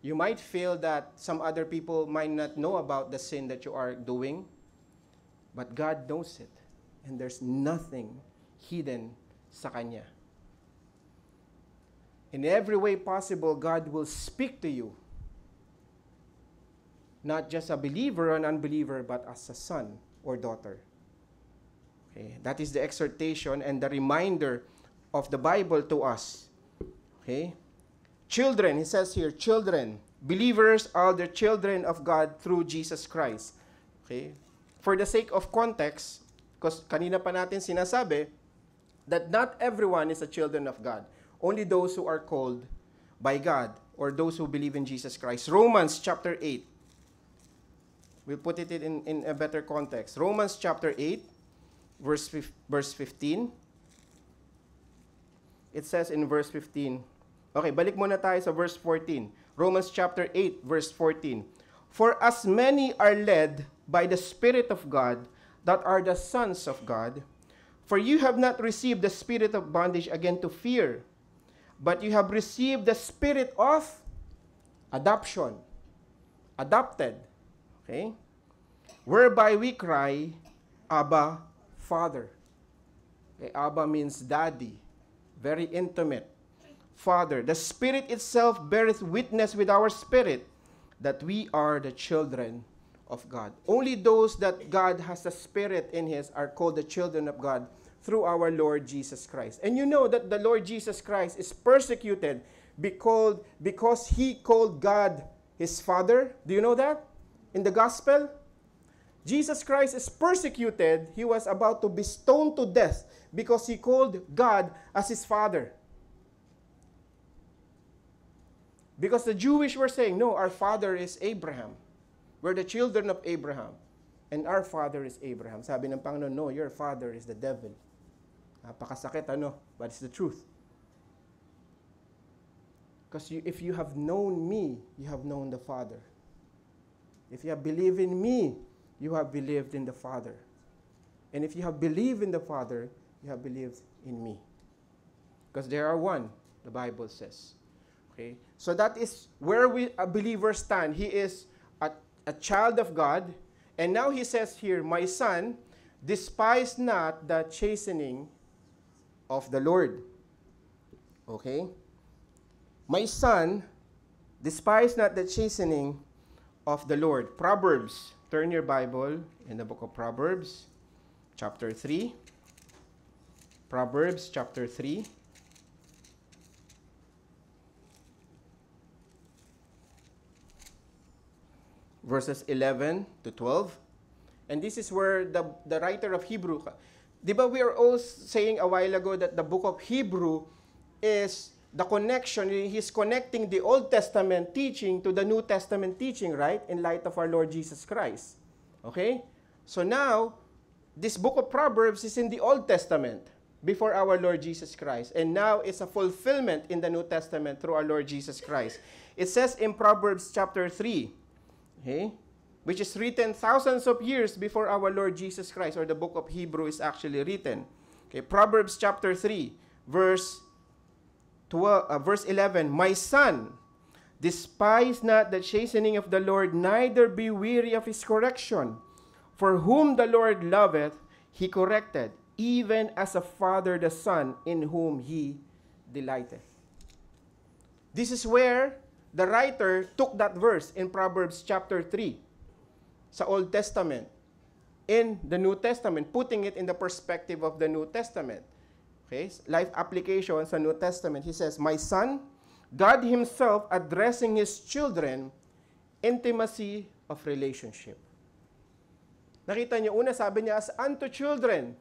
You might feel that some other people might not know about the sin that you are doing, but God knows it. And there's nothing hidden sa Kanya. In every way possible, God will speak to you. Not just a believer or an unbeliever, but as a son or daughter. Okay, that is the exhortation and the reminder of the Bible to us. Okay? Children, he says here, children. Believers are the children of God through Jesus Christ. Okay? For the sake of context, because kanina pa natin sinasabi that not everyone is a children of God. Only those who are called by God or those who believe in Jesus Christ. Romans chapter 8. We'll put it in a better context. Romans chapter 8. verse 15. It says in verse 15. Okay, balik muna tayo sa verse 14. Romans chapter 8, verse 14. For as many are led by the Spirit of God, that are the sons of God, for you have not received the spirit of bondage again to fear, but you have received the spirit of adoption. Adopted. Okay? Whereby we cry, Abba, Father. Okay, Abba means daddy. Very intimate. Father. The Spirit itself beareth witness with our spirit that we are the children of God. Only those that God has a Spirit in His are called the children of God through our Lord Jesus Christ. And you know that the Lord Jesus Christ is persecuted because He called God His Father. Do you know that? In the Gospel, Jesus Christ is persecuted. He was about to be stoned to death because He called God as His Father. Because the Jewish were saying, no, our father is Abraham. We're the children of Abraham. And our father is Abraham. Sabi ng Panginoon, no, your father is the devil. Napakasakit, ano? But it's the truth. Because if you have known me, you have known the Father. If you have believed in me, you have believed in the Father. And if you have believed in the Father, you have believed in me. Because they are one, the Bible says. Okay? So that is where a believer stand. He is a child of God. And now he says here, my son, despise not the chastening of the Lord. Okay? My son, despise not the chastening of the Lord. Proverbs. Turn your Bible in the book of Proverbs, chapter 3. Proverbs, chapter 3. Verses 11 to 12. And this is where the writer of Hebrew, diba we are all saying a while ago that the book of Hebrew is the connection, he's connecting the Old Testament teaching to the New Testament teaching, right? In light of our Lord Jesus Christ. Okay? So now, this book of Proverbs is in the Old Testament before our Lord Jesus Christ. And now it's a fulfillment in the New Testament through our Lord Jesus Christ. It says in Proverbs chapter 3, okay, which is written thousands of years before our Lord Jesus Christ, or the book of Hebrew is actually written. Okay, Proverbs chapter 3, verse 11, my son, despise not the chastening of the Lord, neither be weary of his correction. For whom the Lord loveth, he corrected, even as a father the son in whom he delighteth. This is where the writer took that verse in Proverbs chapter 3 sa Old Testament in the New Testament, putting it in the perspective of the New Testament. Okay, life application sa New Testament. He says, my son, God himself addressing his children, intimacy of relationship. Nakita niyo, una sabi niya, as unto children.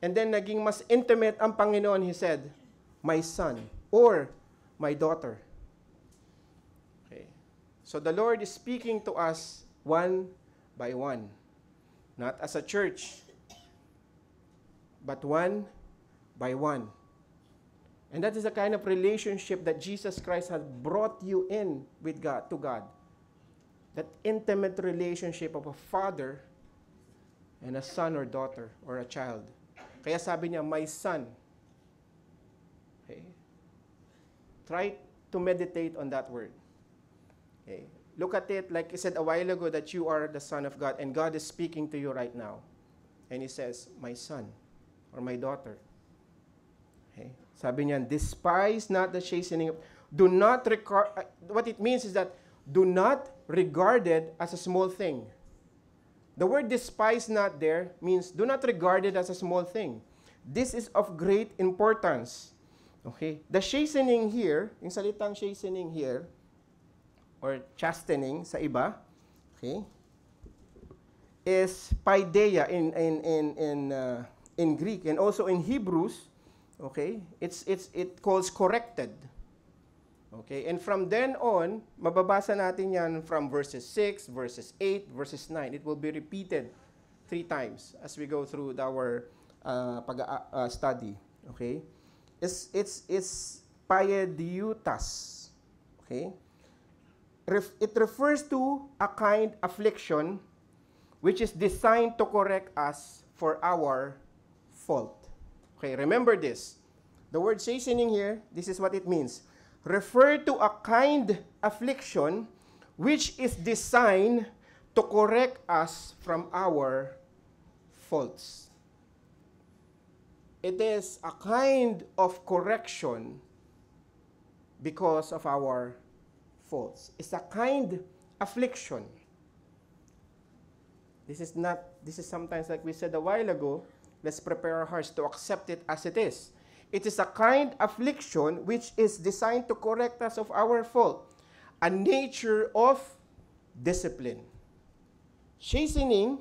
And then naging mas intimate ang Panginoon, he said, my son, or my daughter. Okay. So the Lord is speaking to us one by one. Not as a church, but one by one. And that is the kind of relationship that Jesus Christ has brought you in with God, to God. That intimate relationship of a father and a son or daughter or a child. Kaya sabi niya, my son. Okay? Try to meditate on that word. Okay? Look at it like I said a while ago that you are the son of God and God is speaking to you right now. And he says, my son or my daughter. Okay? Sabi niya, despise not the chastening. Do not regard, what it means is that do not regard it as a small thing. The word despise not there means do not regard it as a small thing. This is of great importance. Okay? The chastening here, yung salitang chastening here, or chastening sa iba, okay, is paideia in Greek and also in Hebrews. Okay, it calls corrected. Okay, and from then on, mababasa natin yan from verses 6, verses 8, verses 9. It will be repeated 3 times as we go through our study. Okay? It's paediutas. Okay? It refers to a kind affliction which is designed to correct us for our fault. Okay, remember this. The word chastening here, this is what it means. Refer to a kind affliction which is designed to correct us from our faults. It is a kind of correction because of our faults. It's a kind affliction. This is sometimes like we said a while ago, let's prepare our hearts to accept it as it is. It is a kind affliction which is designed to correct us of our fault, a nature of discipline. Chastening,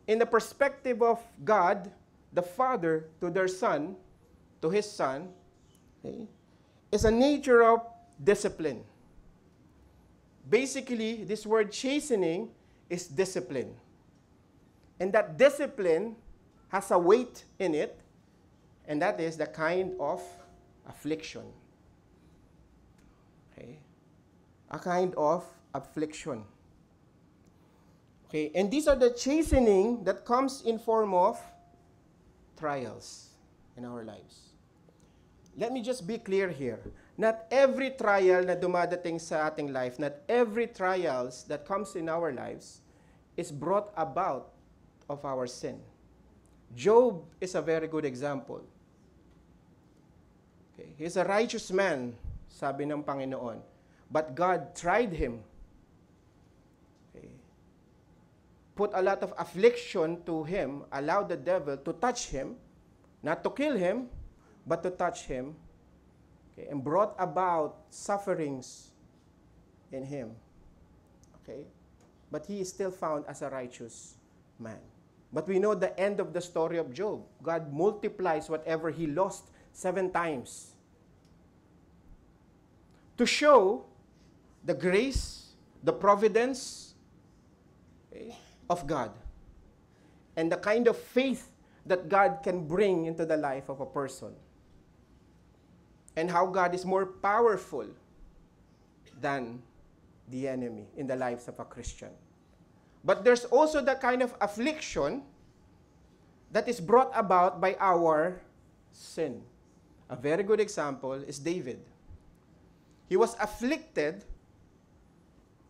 in the perspective of God, the Father to their Son, to His Son, okay, is a nature of discipline. Basically, this word chastening is discipline. And that discipline has a weight in it, and that is the kind of affliction. Okay? A kind of affliction. Okay, and these are the chastening that comes in form of trials in our lives. Let me just be clear here. Not every trial na dumadating sa ating life, not every trials that comes in our lives is brought about of our sin. Job is a very good example. Okay, he's a righteous man, sabi ng Panginoon. But God tried him. Okay. Put a lot of affliction to him, allowed the devil to touch him, not to kill him, but to touch him, okay, and brought about sufferings in him. Okay? But he is still found as a righteous man. But we know the end of the story of Job. God multiplies whatever he lost 7 times. To show the grace, the providence, okay, of God. And the kind of faith that God can bring into the life of a person. And how God is more powerful than the enemy in the lives of a Christian. But there's also the kind of affliction that is brought about by our sin. A very good example is David. He was afflicted,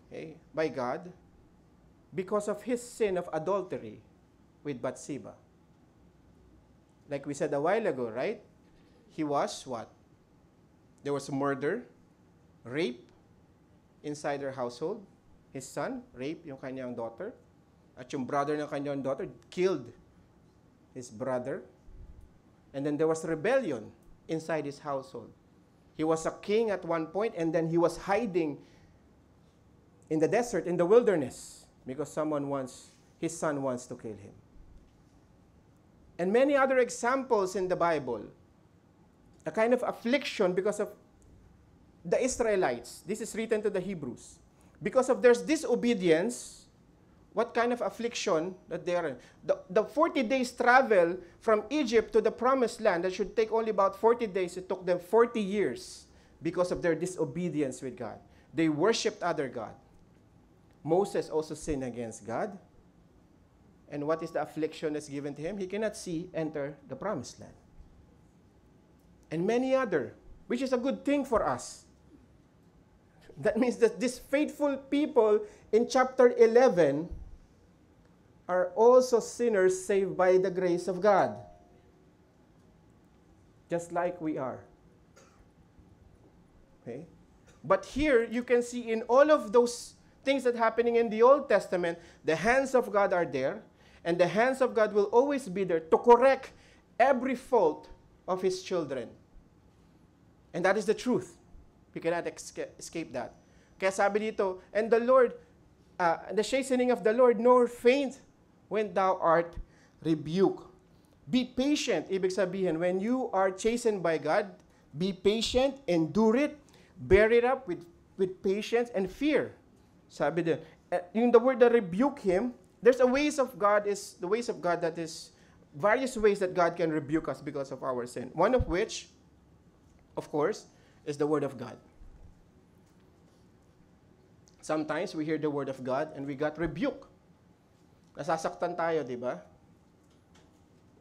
okay, by God because of his sin of adultery with Bathsheba. Like we said a while ago, right? He was what? There was murder, rape inside their household. His son, rape yung kanyang daughter. At yung brother ng kanyang daughter killed his brother. And then there was rebellion inside his household. He was a king at one point, and then he was hiding in the desert, in the wilderness, because his son wants to kill him. And many other examples in the Bible. A kind of affliction because of the Israelites. This is written to the Hebrews. Because of their disobedience, what kind of affliction that they are in? The 40 days travel from Egypt to the promised land, that should take only about 40 days, it took them 40 years because of their disobedience with God. They worshipped other God. Moses also sinned against God. And what is the affliction that's given to him? He cannot enter the promised land. And many other, which is a good thing for us. That means that these faithful people in chapter 11 are also sinners saved by the grace of God. Just like we are. Okay? But here, you can see in all of those things that are happening in the Old Testament, the hands of God are there, and the hands of God will always be there to correct every fault of His children. And that is the truth. We cannot escape that. Kaya sabi dito, and the Lord, the chastening of the Lord, nor faint when thou art rebuked. Be patient, ibig sabihin, when you are chastened by God, be patient, endure it, bear it up with patience and fear. Sabi din, yung the word that rebuke him, there's the ways of God that is various ways that God can rebuke us because of our sin. One of which, of course, is the Word of God. Sometimes we hear the Word of God and we got rebuked. Nasasaktan tayo, di ba?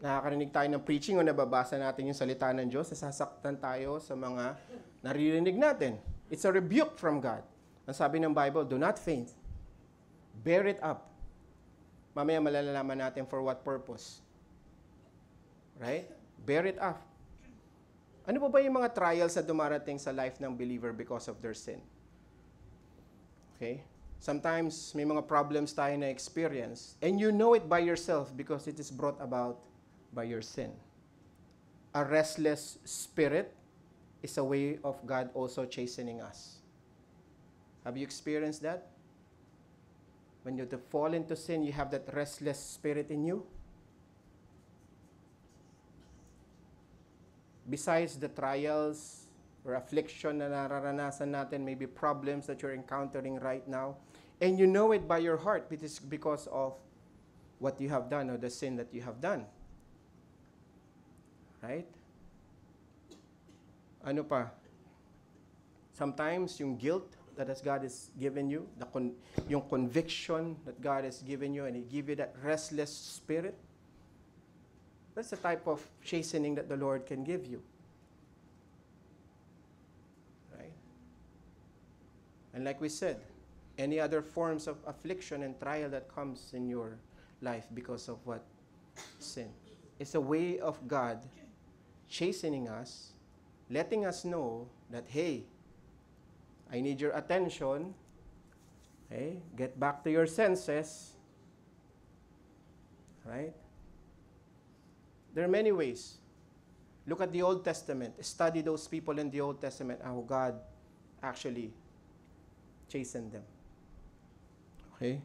Nakakarinig tayo ng preaching o nababasa natin yung salita ng Diyos, nasasaktan tayo sa mga naririnig natin. It's a rebuke from God. Ang sabi ng Bible, do not faint. Bear it up. Mamaya malalaman natin for what purpose. Right? Bear it up. Ano po ba yung mga trials na dumarating sa life ng believer because of their sin? Okay? Sometimes may mga problems tayo na experience and you know it by yourself because it is brought about by your sin. A restless spirit is a way of God also chastening us. Have you experienced that? When you fall into sin, you have that restless spirit in you. Besides the trials or affliction na nararanasan natin, maybe problems that you're encountering right now, and you know it by your heart, it is because of what you have done or the sin that you have done. Right? Ano pa? Sometimes yung guilt that God has given you, yung conviction that God has given you, and He give you that restless spirit, that's the type of chastening that the Lord can give you. Right? And like we said, any other forms of affliction and trial that comes in your life because of what? Sin. It's a way of God chastening us, letting us know that, hey, I need your attention. Okay? Get back to your senses. Right? There are many ways. Look at the Old Testament. Study those people in the Old Testament, how God actually chastened them. Okay?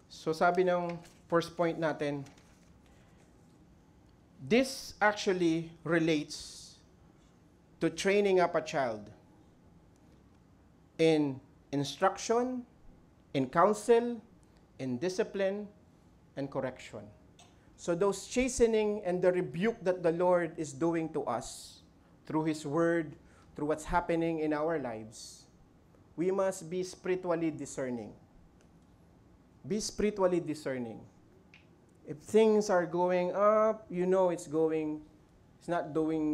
So sabi ng first point natin, this actually relates to training up a child in instruction, in counsel, in discipline, and correction. So those chastening and the rebuke that the Lord is doing to us through His Word, through what's happening in our lives, we must be spiritually discerning. Be spiritually discerning. If things are going up, you know it's not doing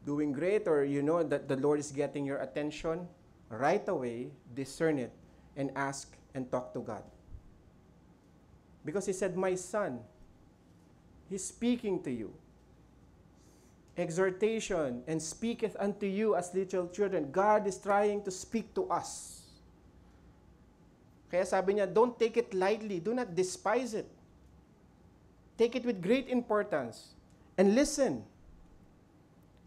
great, or you know that the Lord is getting your attention, right away, discern it and ask and talk to God. Because He said, my son, He's speaking to you. Exhortation, and speaketh unto you as little children. God is trying to speak to us. Kaya sabi niya, don't take it lightly. Do not despise it. Take it with great importance. And listen.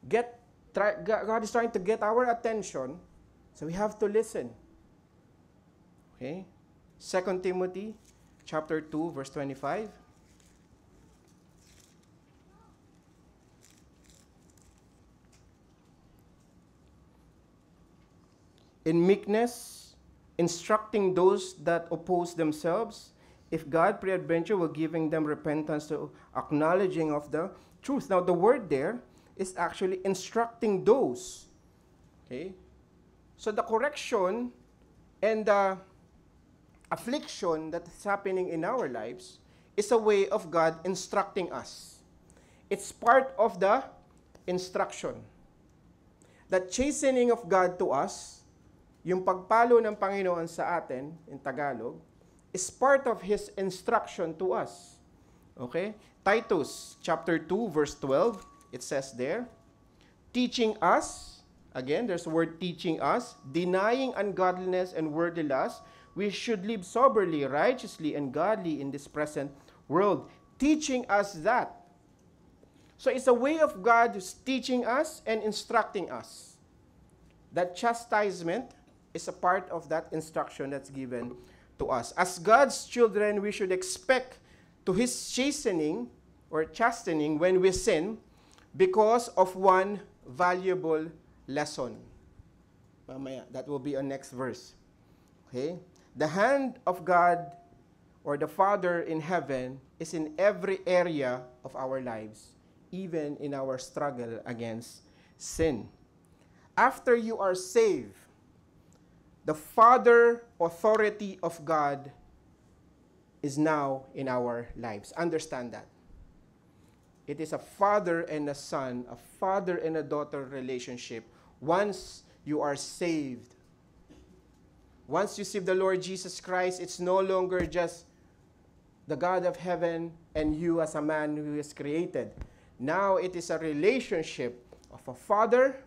God is trying to get our attention, so we have to listen. Okay? 2 Timothy chapter 2, verse 25. In meekness, instructing those that oppose themselves, if God peradventure will giving them repentance to acknowledging of the truth. Now the word there is actually instructing those. Okay? So the correction and the affliction that is happening in our lives is a way of God instructing us. It's part of the instruction. The chastening of God to us, yung pagpalo ng Panginoon sa atin, in Tagalog, is part of His instruction to us. Okay? Titus chapter 2, verse 12, it says there, teaching us, again, there's the word teaching us, denying ungodliness and worldly lust, we should live soberly, righteously, and godly in this present world. Teaching us that. So it's a way of God who's teaching us and instructing us. That chastisement is a part of that instruction that's given to us. As God's children, we should expect to His chastening or chastening when we sin because of one valuable lesson. Mamaya, that will be our next verse. Okay? The hand of God or the Father in heaven is in every area of our lives, even in our struggle against sin. After you are saved, the Father authority of God is now in our lives. Understand that. It is a father and a son, a father and a daughter relationship. Once you are saved, once you receive the Lord Jesus Christ, it's no longer just the God of heaven and you as a man who is created. Now it is a relationship of a father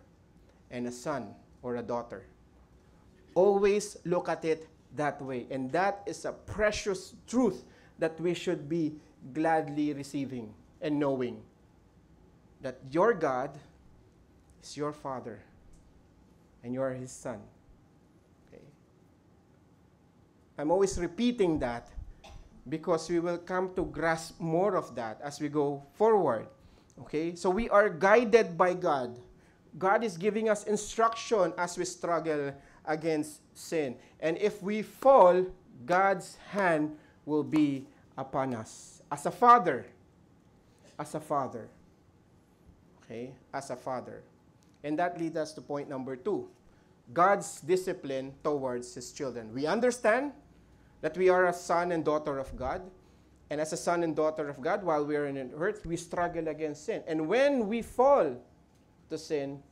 and a son or a daughter. Always look at it that way. And that is a precious truth that we should be gladly receiving and knowing that your God is your Father and you are His Son. Okay. I'm always repeating that because we will come to grasp more of that as we go forward. Okay? So we are guided by God. God is giving us instruction as we struggle against sin. And if we fall, God's hand will be upon us. As a father. Okay? As a father. And that leads us to point number 2. God's discipline towards His children. We understand that we are a son and daughter of God. And as a son and daughter of God, while we are in earth, we struggle against sin. And when we fall to sin,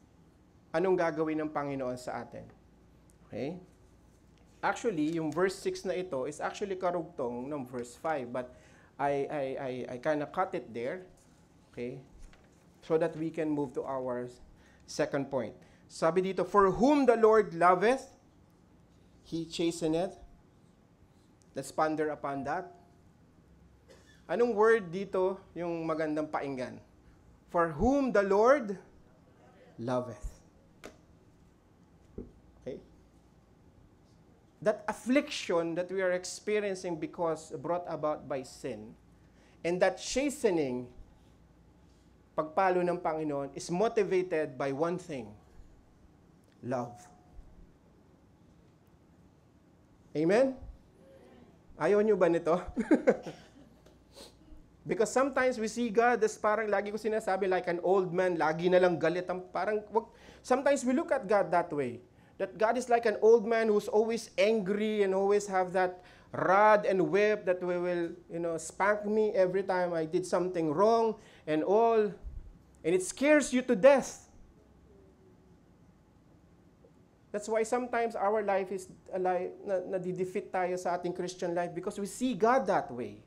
anong gagawin ng Panginoon sa atin? Okay? Actually, yung verse 6 na ito is actually karugtong ng verse 5. But I kind of cut it there. Okay? So that we can move to our second point. Sabi dito, for whom the Lord loveth, He chasteneth. Let's ponder upon that. Anong word dito yung magandang painggan? For whom the Lord loveth. Okay? That affliction that we are experiencing because brought about by sin, and that chastening, pagpalo ng Panginoon, is motivated by one thing, love. Amen? Ayaw nyo ba nito? Because sometimes we see God as parang lagi ko sinasabi like an old man, lagi na lang galit. Sometimes we look at God that way. That God is like an old man who's always angry and always have that rod and whip that will, spank me every time I did something wrong and all. And it scares you to death. That's why sometimes our life is nadidefeat tayo sa ating Christian life because we see God that way.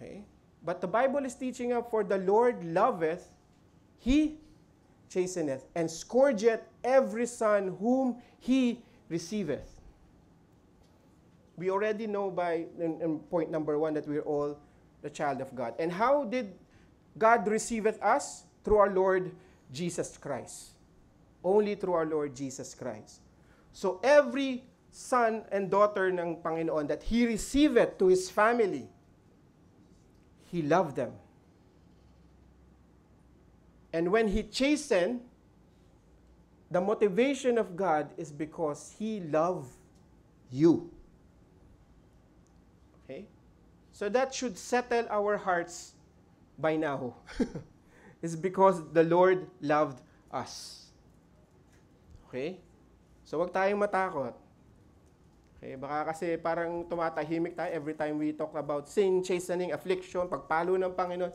Okay? But the Bible is teaching us, for the Lord loveth, He chasteneth, and scourgeth every son whom He receiveth. We already know in point number 1 that we're all the child of God. And how did God receiveth us? Through our Lord Jesus Christ. Only through our Lord Jesus Christ. So every son and daughter ng Panginoon that He receiveth to His family, He loved them. And when He chastened, the motivation of God is because He loved you. Okay? So that should settle our hearts by now. It's because the Lord loved us. Okay? So wag tayong matakot. Okay, baka kasi parang tumatahimik tayo every time we talk about sin, chastening, affliction, pagpalo ng Panginoon.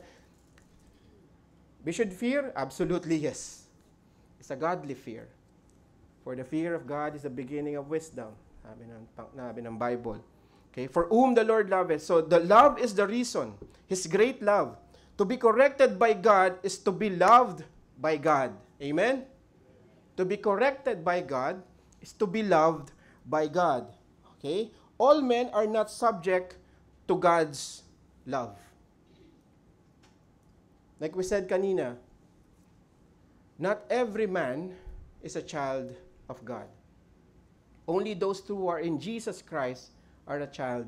We should fear? Absolutely yes. It's a godly fear. For the fear of God is the beginning of wisdom. Sabi ng Bible. Okay, for whom the Lord loveth. So the love is the reason. His great love. To be corrected by God is to be loved by God. Amen? To be corrected by God is to be loved by God. Okay? All men are not subject to God's love. Like we said kanina, not every man is a child of God. Only those who are in Jesus Christ are a child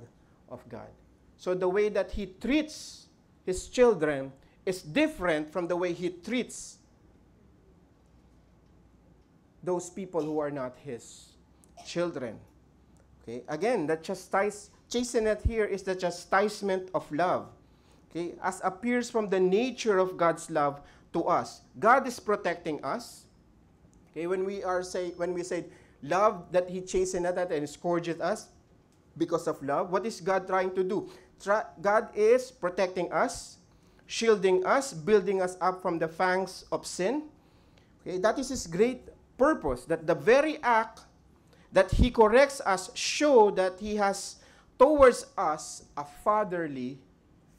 of God. So the way that He treats His children is different from the way He treats those people who are not His children. Okay? Again, the chasteneth here is the chastisement of love. Okay? As appears from the nature of God's love to us. God is protecting us. Okay? When we say love, that He chasteneth us and scourgeth us because of love, what is God trying to do? God is protecting us, shielding us, building us up from the fangs of sin. Okay? That is His great purpose, that the very act that He corrects us show that He has towards us a fatherly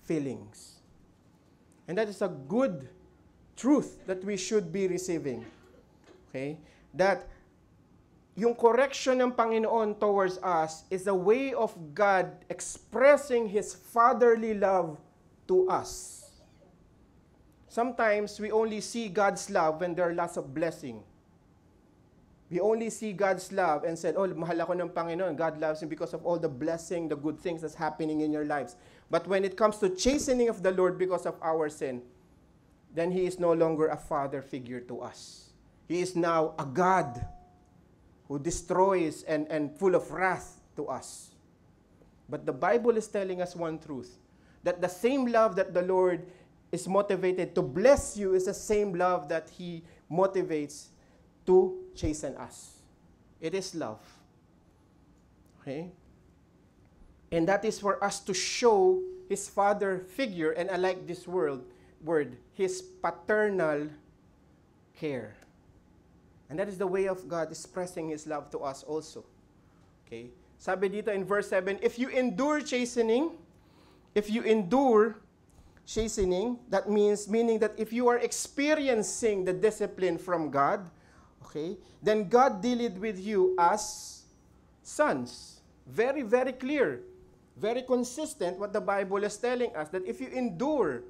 feelings. And that is a good truth that we should be receiving. Okay? That yung correction ng Panginoon towards us is a way of God expressing His fatherly love to us. Sometimes we only see God's love when there are lots of blessing. We only see God's love and said, oh, mahal ako ng Panginoon. God loves you because of all the blessing, the good things that's happening in your lives. But when it comes to chastening of the Lord because of our sin, then He is no longer a father figure to us. He is now a God who destroys and full of wrath to us. But the Bible is telling us one truth, that the same love that the Lord is motivated to bless you is the same love that He motivates to chasten us. It is love. Okay? And that is for us to show His father figure, and I like this word, His paternal care. And that is the way of God expressing His love to us also. Okay? Sabi dito in verse 7, if you endure chastening, that meaning that if you are experiencing the discipline from God, okay, then God dealed with you as sons. Very, very clear. Very consistent what the Bible is telling us, that if you endure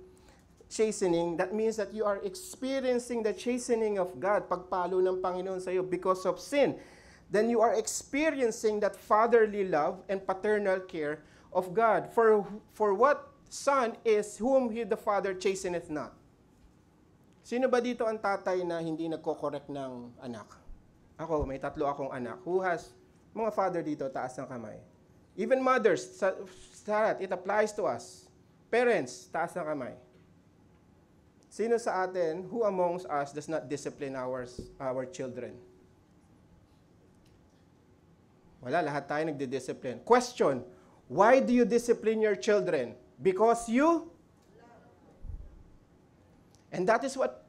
chastening, that means that you are experiencing the chastening of God, pagpalo ng Panginoon sa iyo because of sin. Then you are experiencing that fatherly love and paternal care of God. For what son is whom the father chasteneth not? Sino ba dito ang tatay na hindi nagko-correct ng anak? Ako, may 3 akong anak. Who has, mga father dito, taas ng kamay. Even mothers, it applies to us. Parents, taas ng kamay. Sino sa atin, who amongst us does not discipline our children? Wala, lahat tayo nagdi-discipline. Question, why do you discipline your children? Because you? And that is what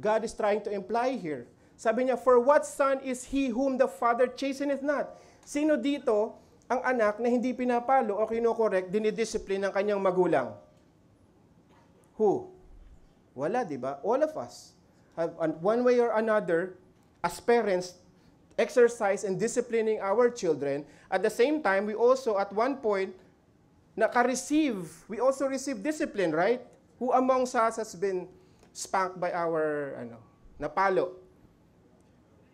God is trying to imply here. Sabi niya, for what son is he whom the father chasteneth not? Sino dito ang anak na hindi pinapalo o kino-correct, dinidiscipline ng kanyang magulang? Who? Wala, di ba? All of us have, one way or another, as parents, exercise in disciplining our children. At the same time, we also, at one point, we also receive discipline, right? Who amongst us has been spanked by our, napalo?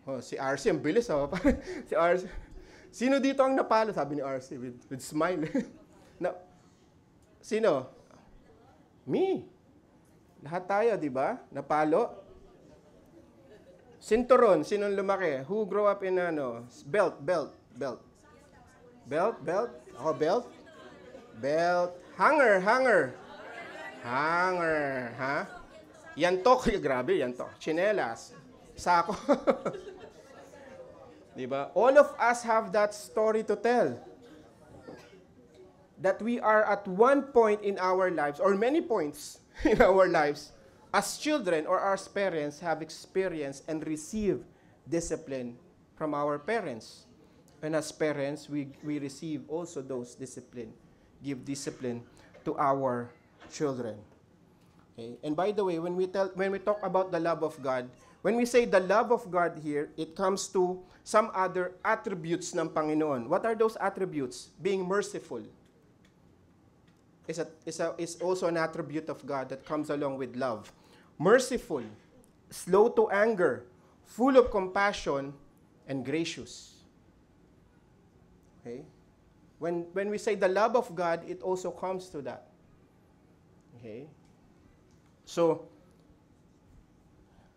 Oh, si RC, ang bilis, oh. Si RC. Sino dito ang napalo? Sabi ni RC, with smile. Sino? Me. Lahat tayo, di ba? Napalo. Sinturon, sinong lumaki? Who grew up in, belt? Ako, belt? Belt. Hanger, ha? Yantok, grabe, yantok. Chinelas. Sako. Diba? All of us have that story to tell. That we are at one point in our lives, or many points in our lives, as children or as parents have experienced and received discipline from our parents. And as parents, we receive also those discipline, give discipline to our children. Okay? And by the way, when we talk about the love of God, when we say the love of God here, it comes to some other attributes ng Panginoon. What are those attributes? Being merciful is also an attribute of God that comes along with love. Merciful, slow to anger, full of compassion, and gracious. Okay? When we say the love of God, it also comes to that. Okay? So,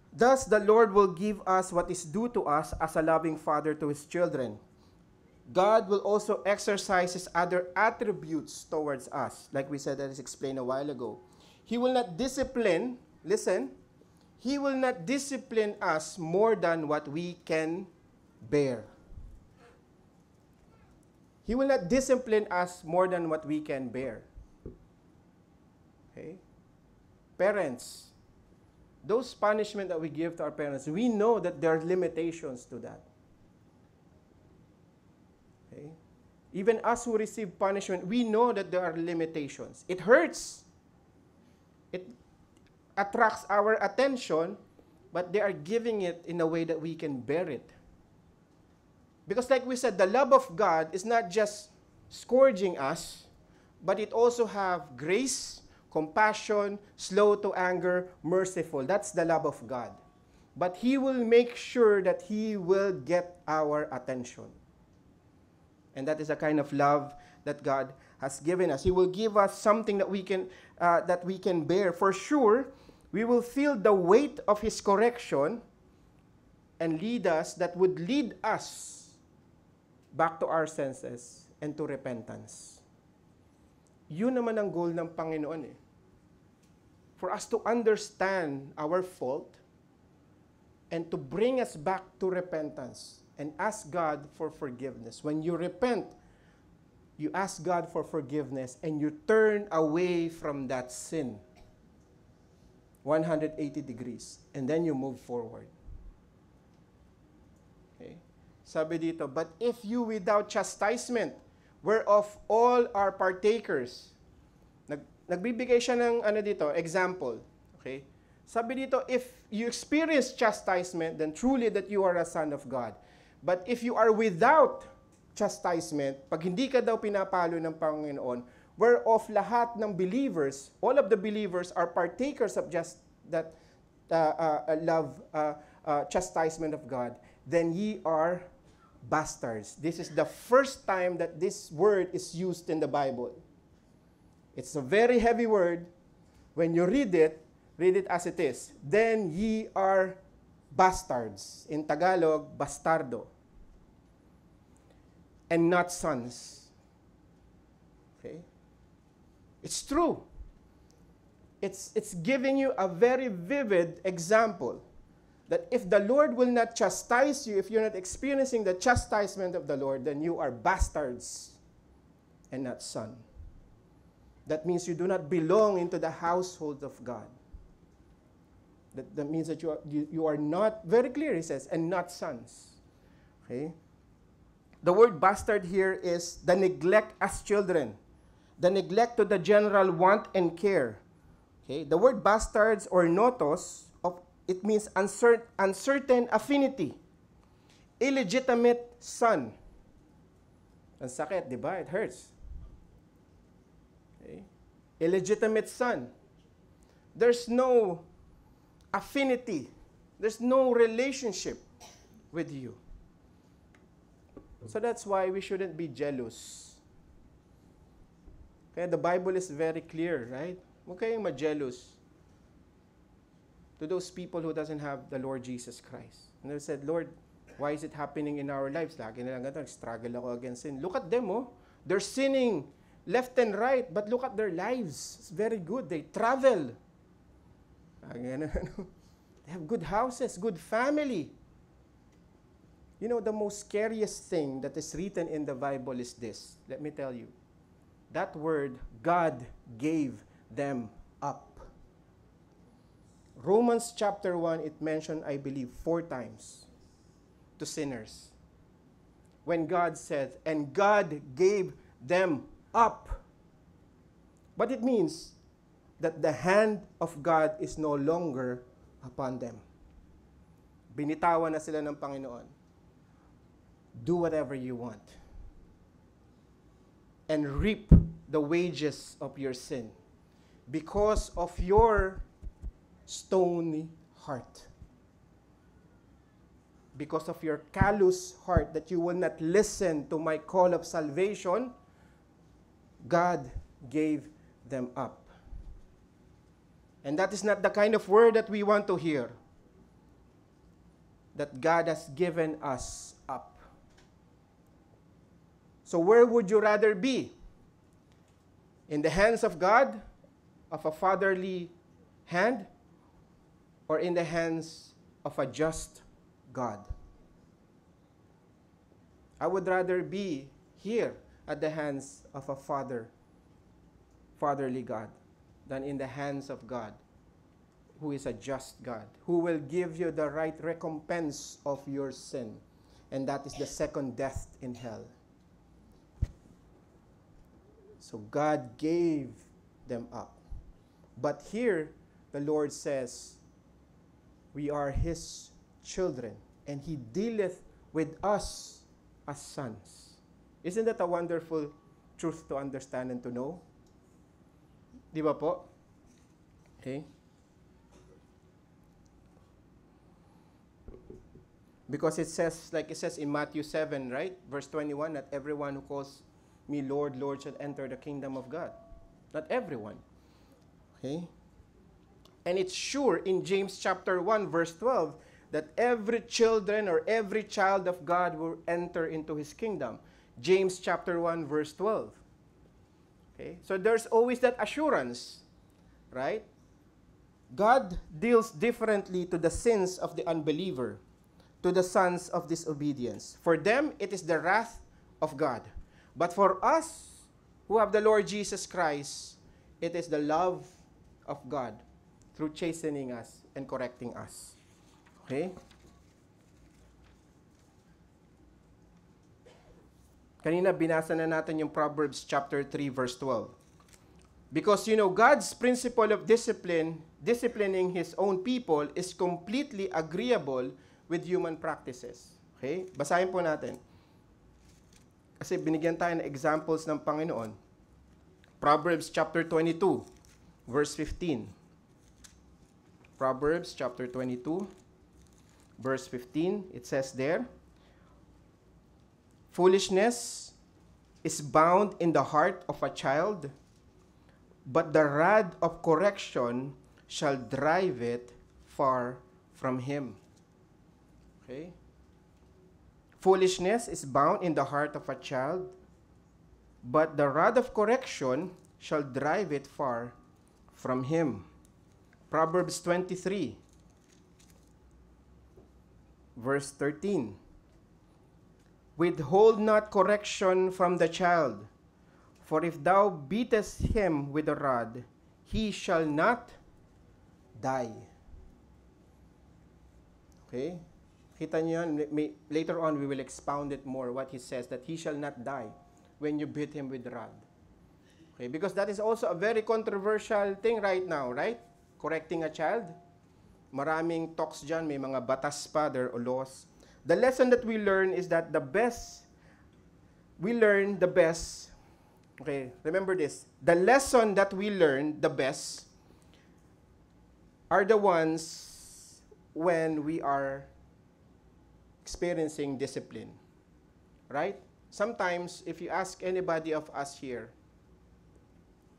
thus the Lord will give us what is due to us as a loving father to His children. God will also exercise His other attributes towards us. Like we said, that is explained a while ago. He will not discipline, listen, He will not discipline us more than what we can bear. He will not discipline us more than what we can bear. Okay? Parents, those punishment that we give to our parents, we know that there are limitations to that. Okay? Even us who receive punishment, we know that there are limitations. It hurts. It attracts our attention, but they are giving it in a way that we can bear it. Because like we said, the love of God is not just scourging us, but it also have grace, compassion, slow to anger, merciful. That's the love of God. But He will make sure that He will get our attention. And that is a kind of love that God has given us. He will give us something that we can bear. For sure, we will feel the weight of His correction and that would lead us back to our senses and to repentance. Yun naman ang goal ng Panginoon eh. For us to understand our fault and to bring us back to repentance and ask God for forgiveness. When you repent, you ask God for forgiveness and you turn away from that sin 180 degrees and then you move forward. Okay? Sabi dito, but if you without chastisement, whereof all are partakers. Nagbibigay siya ng example. Okay? Sabi dito, if you experience chastisement, then truly that you are a son of God. But if you are without chastisement, pag hindi ka daw pinapalo ng Panginoon, whereof lahat ng believers, all of the believers are partakers of just that chastisement of God, then ye are bastards. This is the first time that this word is used in the Bible. It's a very heavy word. When you read it as it is. Then ye are bastards. In Tagalog, bastardo. And not sons. Okay? It's true. It's giving you a very vivid example that if the Lord will not chastise you, if you're not experiencing the chastisement of the Lord, then you are bastards and not son. That means you do not belong into the household of God. That means that you are not, very clear he says, and not sons. Okay? The word bastard here is the neglect as children. The neglect to the general want and care. Okay? The word bastards or notos, it means uncertain affinity. Illegitimate son. Ang sakit, di ba? It hurts. Okay? Illegitimate son. There's no affinity. There's no relationship with you. So that's why we shouldn't be jealous. Okay? The Bible is very clear, right? Huwag kayong ma-jealous to those people who doesn't have the Lord Jesus Christ. And they said, Lord, why is it happening in our lives? Lagi na lang ganito, struggle ako against sin. Look at them, oh. They're sinning left and right, but look at their lives. It's very good. They travel. They have good houses, good family. You know, the most scariest thing that is written in the Bible is this. Let me tell you. That word, God gave them up. Romans chapter 1, it mentioned, I believe, 4 times to sinners. When God said, and God gave them up. But it means that the hand of God is no longer upon them. Binitawan na sila ng Panginoon. Do whatever you want. And reap the wages of your sin. Because of your stony heart. Because of your callous heart that you will not listen to my call of salvation, God gave them up. And that is not the kind of word that we want to hear. That God has given us up. So where would you rather be? In the hands of God, of a fatherly hand, or in the hands of a just God? I would rather be here at the hands of a fatherly God, than in the hands of God, who is a just God, who will give you the right recompense of your sin, and that is the second death in hell. So God gave them up. But here, the Lord says, we are His children, and He dealeth with us as sons. Isn't that a wonderful truth to understand and to know? Di ba po? Okay? Because it says, like it says in Matthew 7, right? Verse 21, not everyone who calls me Lord, Lord shall enter the kingdom of God. Not everyone. Okay? And it's sure in James chapter 1, verse 12, that every children or every child of God will enter into His kingdom. James chapter 1, verse 12. Okay? So there's always that assurance, right? God deals differently to the sins of the unbeliever, to the sons of disobedience. For them, it is the wrath of God. But for us who have the Lord Jesus Christ, it is the love of God through chastening us and correcting us. Okay? Kanina binasa na natin yung Proverbs chapter 3 verse 12. Because God's principle of disciplining His own people is completely agreeable with human practices. Okay? Basahin po natin. Kasi binigyan tayo ng examples ng Panginoon. Proverbs chapter 22, verse 15. Proverbs chapter 22, verse 15. It says there, foolishness is bound in the heart of a child, but the rod of correction shall drive it far from him. Okay? Foolishness is bound in the heart of a child, but the rod of correction shall drive it far from him. Proverbs 23, verse 13. Withhold not correction from the child, for if thou beatest him with a rod, he shall not die. Okay? Kita niyo yan? Later on, we will expound it more, what he says, that he shall not die when you beat him with the rod. Okay? Because that is also a very controversial thing right now, right? Correcting a child. Maraming talks dyan, may mga batas pa, there are laws. The lesson that we learn is that okay, remember this. The lesson that we learn the best are the ones when we are experiencing discipline. Right? Sometimes, if you ask anybody of us here,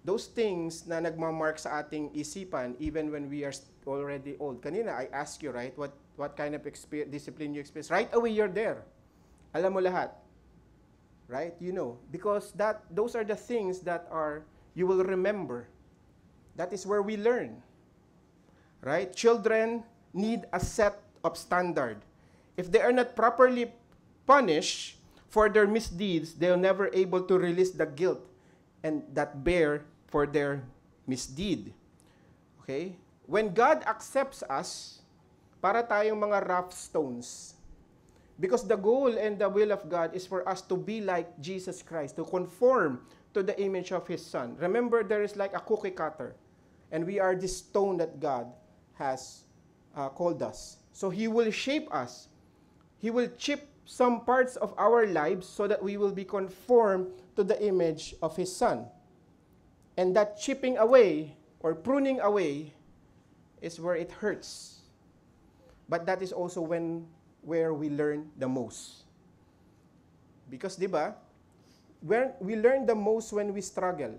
those things na nagmamark sa ating isipan, even when we are already old. Kanina, I asked you, right, what kind of discipline you experience. Right away, you're there. Alam mo lahat. Right? You know. Because those are the things that you will remember. That is where we learn. Right? Children need a set of standard. If they are not properly punished for their misdeeds, they'll never able to release the guilt and that bear for their misdeed. Okay? When God accepts us, para tayong mga rough stones. Because the goal and the will of God is for us to be like Jesus Christ, to conform to the image of His Son. Remember, there is like a cookie cutter, and we are this stone that God has called us. So He will shape us. He will chip some parts of our lives so that we will be conformed to the image of His Son. And that chipping away or pruning away is where it hurts. But that is also where we learn the most. Because, di ba, we learn the most when we struggle.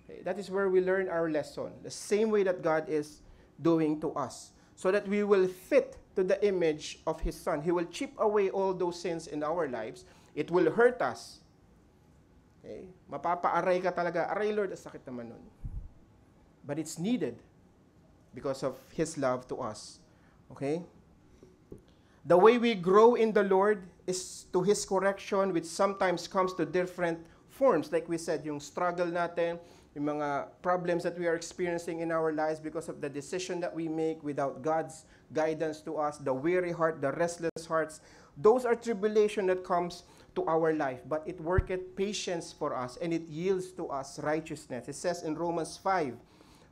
Okay, that is where we learn our lesson. The same way that God is doing to us. So that we will fit to the image of His Son. He will chip away all those sins in our lives. It will hurt us. Okay? Mapapaaray ka talaga. Aray Lord, sakit naman nun. But it's needed because of His love to us. Okay? The way we grow in the Lord is to His correction, which sometimes comes to different forms. Like we said, yung struggle natin, yung mga problems that we are experiencing in our lives because of the decision that we make without God's guidance to us, the weary heart, the restless hearts. Those are tribulation that comes to our life, but it worketh patience for us, and it yields to us righteousness. It says in Romans 5,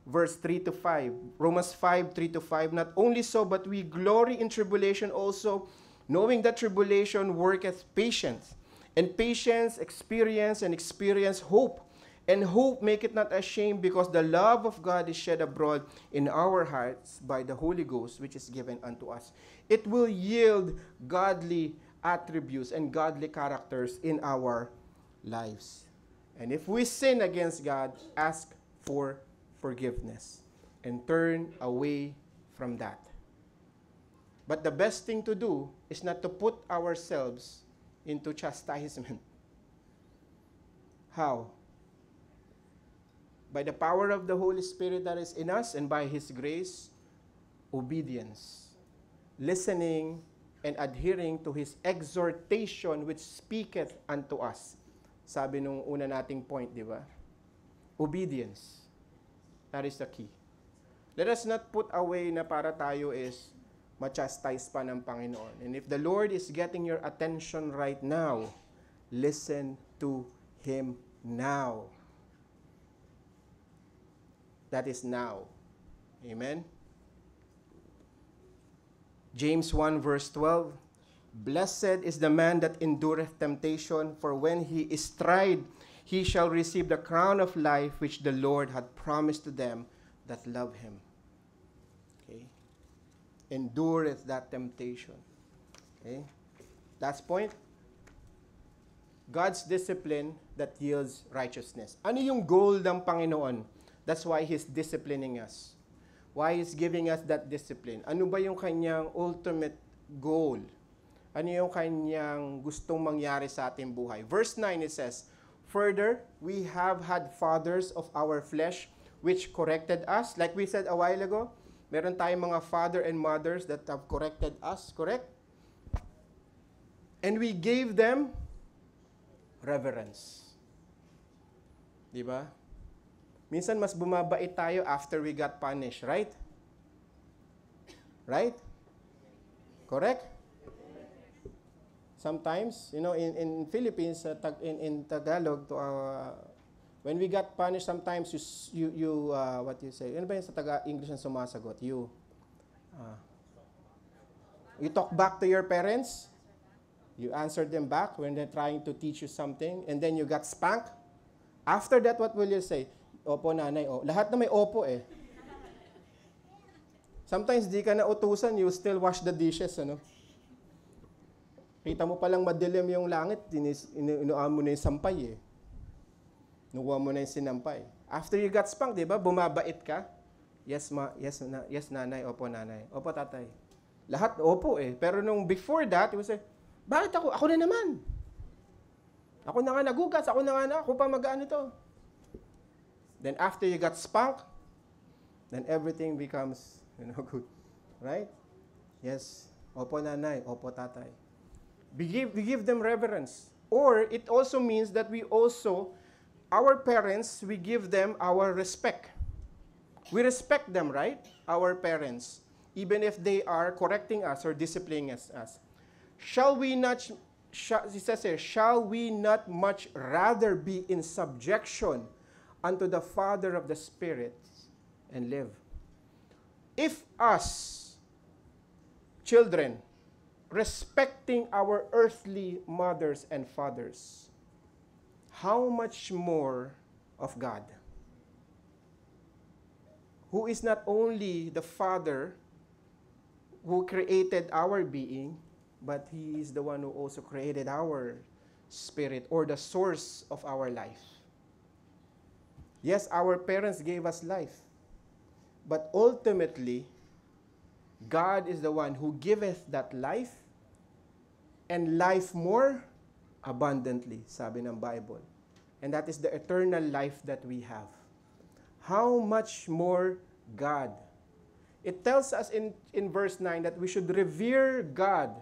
verse 3 to 5. Romans 5, 3 to 5. Not only so, but we glory in tribulation also, knowing that tribulation worketh patience. And patience, experience, and experience, hope. And hope maketh not ashamed, because the love of God is shed abroad in our hearts by the Holy Ghost, which is given unto us. It will yield godly attributes and godly characters in our lives. And if we sin against God, ask for forgiveness and turn away from that. But the best thing to do is not to put ourselves into chastisement. How? By the power of the Holy Spirit that is in us, and by His grace, obedience, listening and adhering to His exhortation which speaketh unto us. Sabi nung una nating point, di ba? Obedience. That is the key. Let us not put away na para tayo is ma-chastise pa ng Panginoon. And if the Lord is getting your attention right now, listen to Him now. That is now. Amen? James 1 verse 12, Blessed is the man that endureth temptation, for when he is tried, he shall receive the crown of life which the Lord had promised to them that love Him. Okay? Endureth that temptation. Okay? Last point. God's discipline that yields righteousness. Ano yung goal ng Panginoon? That's why He's disciplining us. Why He's giving us that discipline? Ano ba yung kanyang ultimate goal? Ano yung kanyang gustong mangyari sa ating buhay? Verse 9 it says, Further, we have had fathers of our flesh which corrected us. Like we said a while ago, meron tayong mga father and mothers that have corrected us, correct? And we gave them reverence. Di ba? Minsan mas bumabait tayo after we got punished, right? Right? Correct? Sometimes, in Philippines, in Tagalog, when we got punished, sometimes you what you say? Ano ba yung sa Taga-English na sumasagot? You talk back to your parents. You answer them back when they're trying to teach you something, and then you got spanked. After that, what will you say? Opo, nanay. Oh. Lahat na may opo eh. Sometimes di ka na utusan, you still wash the dishes, ano? Kita mo palang madilim yung langit, inuaan mo na yung sampay eh. Nukuha mo na yung sinampay. After you got spanked, di ba, bumabait ka. Yes, nanay, opo, nanay. Opo, tatay. Lahat, opo eh. Pero nung before that, you say, bakit ako? Ako na naman. Ako na nga nagugas, ako pa mag-ano to. Then after you got spanked, then everything becomes, good. Right? Yes. Opo, nanay. Opo, tatay. We give them reverence. Or it also means that our parents, we give them our respect. We respect them, right? Our parents. Even if they are correcting us or disciplining us. Shall we not much rather be in subjection unto the Father of the spirits and live? If us, children, respecting our earthly mothers and fathers, how much more of God, who is not only the Father who created our being, but He is the one who also created our spirit, or the source of our life. Yes, our parents gave us life, but ultimately, God is the one who giveth that life, and life more abundantly, sabi ng Bible. And that is the eternal life that we have. How much more God? It tells us in verse 9 that we should revere God.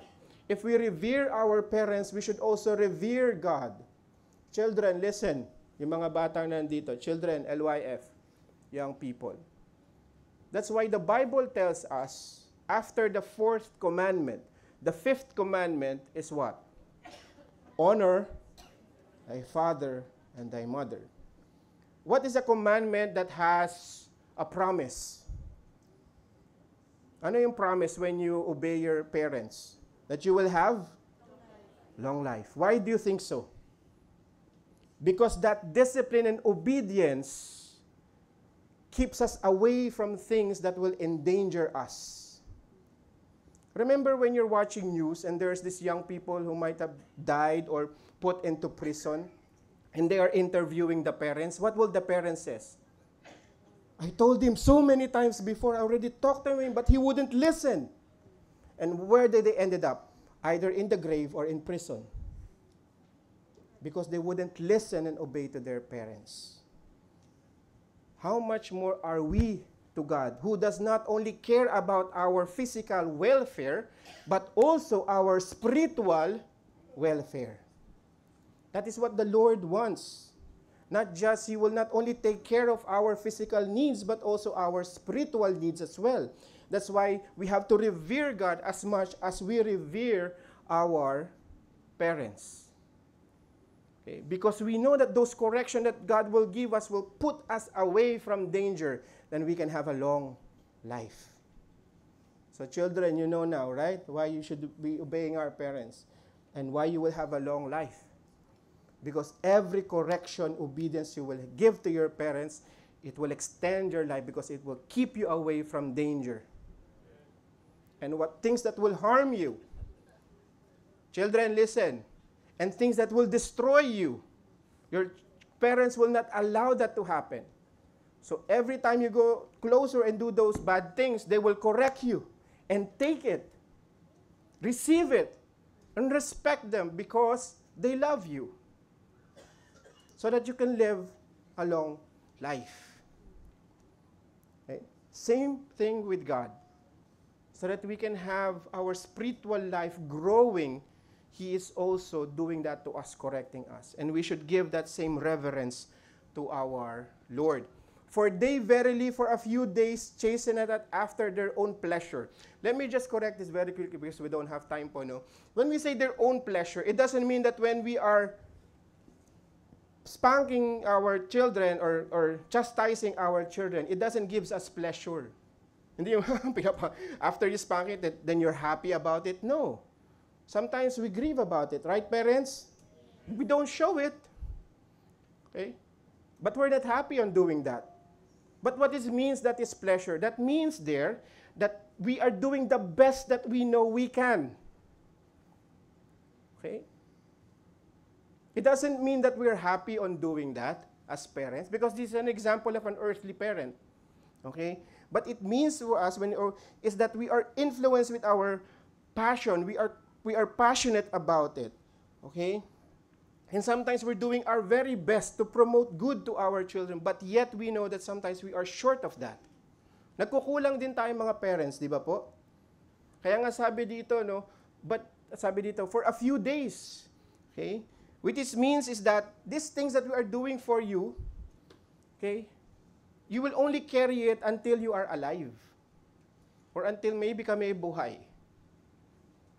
If we revere our parents, we should also revere God. Children, listen. Yung mga batang nandito, children, LYF, young people. That's why the Bible tells us, after the fourth commandment, the fifth commandment is what? Honor thy father and thy mother. What is a commandment that has a promise? Ano yung promise when you obey your parents? That you will have long life. Why do you think so? Because that discipline and obedience keeps us away from things that will endanger us. Remember when you're watching news and there's these young people who might have died or put into prison, and they are interviewing the parents, what will the parents say? I told him so many times before, I already talked to him, but he wouldn't listen. And where did they ended up? Either in the grave or in prison. Because they wouldn't listen and obey to their parents. How much more are we to God, who does not only care about our physical welfare, but also our spiritual welfare? That is what the Lord wants. Not just, He will not only take care of our physical needs, but also our spiritual needs as well. That's why we have to revere God as much as we revere our parents. Okay? Because we know that those corrections that God will give us will put us away from danger, then we can have a long life. So children, you know now, right? Why you should be obeying our parents and why you will have a long life. Because every correction, obedience you will give to your parents, it will extend your life because it will keep you away from danger. And what things that will harm you, children, listen, and things that will destroy you, your parents will not allow that to happen. So every time you go closer and do those bad things, they will correct you and take it, receive it, and respect them because they love you. So that you can live a long life. Okay? Same thing with God. So that we can have our spiritual life growing, He is also doing that to us, correcting us. And we should give that same reverence to our Lord. For they verily for a few days chasten at after their own pleasure. Let me just correct this very quickly because we don't have time po, no? When we say their own pleasure, it doesn't mean that when we are spanking our children or chastising our children, it doesn't give us pleasure. Hindi yung after you spank it, then you're happy about it. No. Sometimes we grieve about it, right, parents? We don't show it. Okay? But we're not happy on doing that. But what it means that is pleasure. That means there that we are doing the best that we know we can. Okay? It doesn't mean that we're happy on doing that as parents, because this is an example of an earthly parent. Okay? But it means to us is that we are influenced with our passion. We are passionate about it. Okay? And sometimes we're doing our very best to promote good to our children, but yet we know that sometimes we are short of that. Nagkukulang din tayo mga parents, di ba po? Kaya nga sabi dito, no, but sabi dito, for a few days. Okay? Which means is that these things that we are doing for you, okay, you will only carry it until you are alive. Or until maybe kami buhay.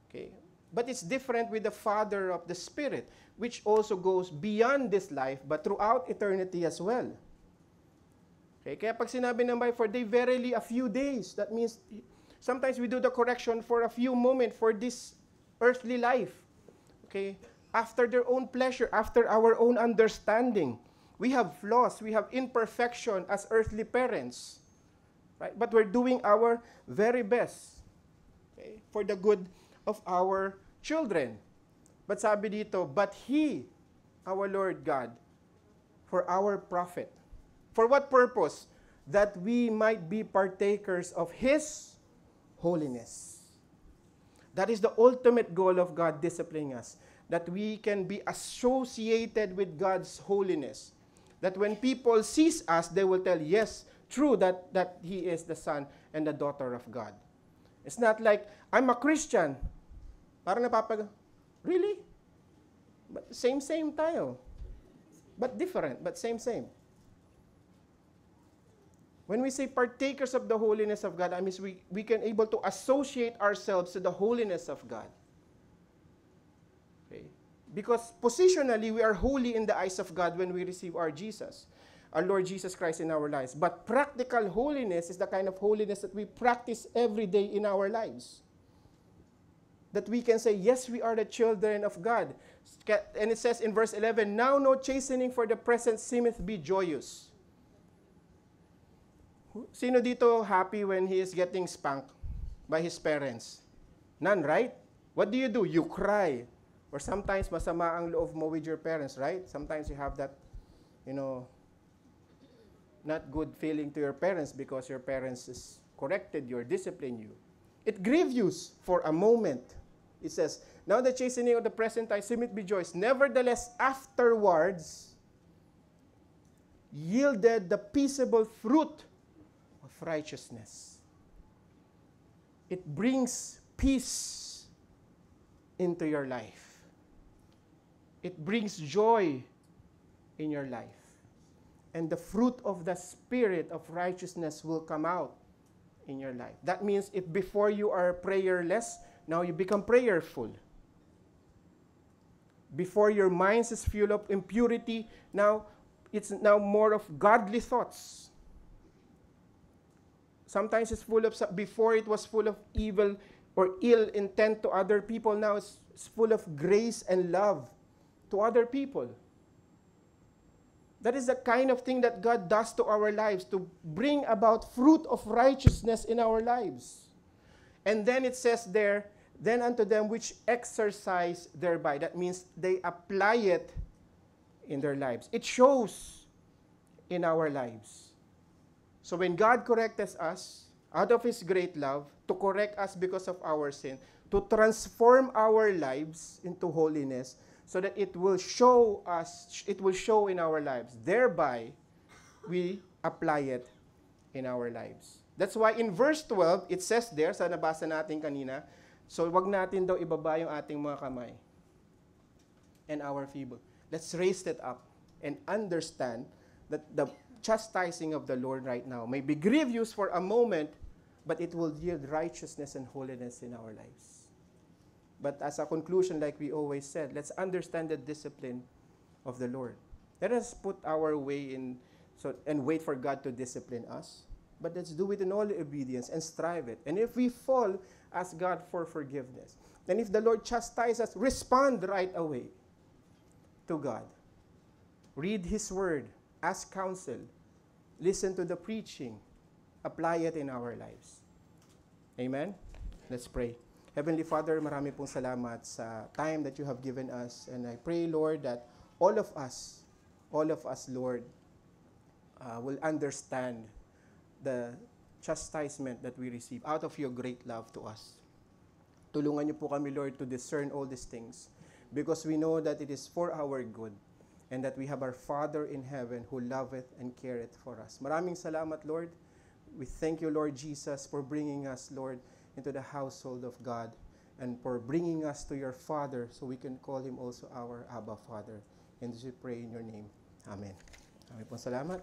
Okay? But it's different with the Father of the Spirit, which also goes beyond this life, but throughout eternity as well. Okay? Kaya pag sinabi ng Bible, for they verily a few days, that means sometimes we do the correction for a few moments for this earthly life. Okay? After their own pleasure, after our own understanding. We have flaws, we have imperfection as earthly parents. Right? But we're doing our very best, okay, for the good of our children. But sabi dito, but He, our Lord God, for our profit. For what purpose? That we might be partakers of His holiness. That is the ultimate goal of God disciplining us, that we can be associated with God's holiness. That when people sees us, they will tell, yes, true, that He is the Son and the daughter of God. It's not like, I'm a Christian. Parang really? But same tayo. But different, but same. When we say partakers of the holiness of God, I mean we can able to associate ourselves to the holiness of God. Okay? Because positionally, we are holy in the eyes of God when we receive our Lord Jesus Christ in our lives. But practical holiness is the kind of holiness that we practice every day in our lives. That we can say, yes, we are the children of God. And it says in verse 11, now no chastening for the present seemeth be joyous. Sino dito happy when he is getting spanked by his parents? None, right? What do? You cry. Or sometimes masama ang loob mo with your parents, right? Sometimes you have that, not good feeling to your parents because your parents is corrected you or disciplined you. It grieves you for a moment. It says, now the chastening of the present time seemeth be joyous. Nevertheless, afterwards, yielded the peaceable fruit of righteousness. It brings peace into your life. It brings joy in your life. And the fruit of the Spirit of righteousness will come out in your life. That means if before you are prayerless, now you become prayerful. Before your mind is full of impurity, now it's now more of godly thoughts. Sometimes it's full of, before it was full of evil or ill intent to other people, now it's full of grace and love to other people. That is the kind of thing that God does to our lives, to bring about fruit of righteousness in our lives. And then it says there, then unto them which exercise thereby. That means they apply it in their lives. It shows in our lives. So when God corrects us, out of His great love, to correct us because of our sin, to transform our lives into holiness, so that it will show in our lives. Thereby, we apply it in our lives. That's why in verse 12, it says there, sa nabasa natin kanina, so wag natin daw ibaba yung ating mga kamay and our feeble. Let's raise it up and understand that the chastising of the Lord right now may be grievous for a moment, but it will yield righteousness and holiness in our lives. But as a conclusion, like we always said, let's understand the discipline of the Lord. Let us put our way in and wait for God to discipline us. But let's do it in all obedience and strive it. And if we fall, ask God for forgiveness. And if the Lord chastises us, respond right away to God. Read His Word. Ask counsel. Listen to the preaching. Apply it in our lives. Amen? Let's pray. Heavenly Father, marami pong salamat sa time that you have given us. And I pray, Lord, that all of us, Lord, will understand the chastisement that we receive out of your great love to us. Tulungan niyo po kami, Lord, to discern all these things because we know that it is for our good and that we have our Father in heaven who loveth and careth for us. Maraming salamat, Lord. We thank you, Lord Jesus, for bringing us, Lord, into the household of God and for bringing us to your Father so we can call Him also our Abba Father. And this we pray in your name. Amen. Maraming pong salamat.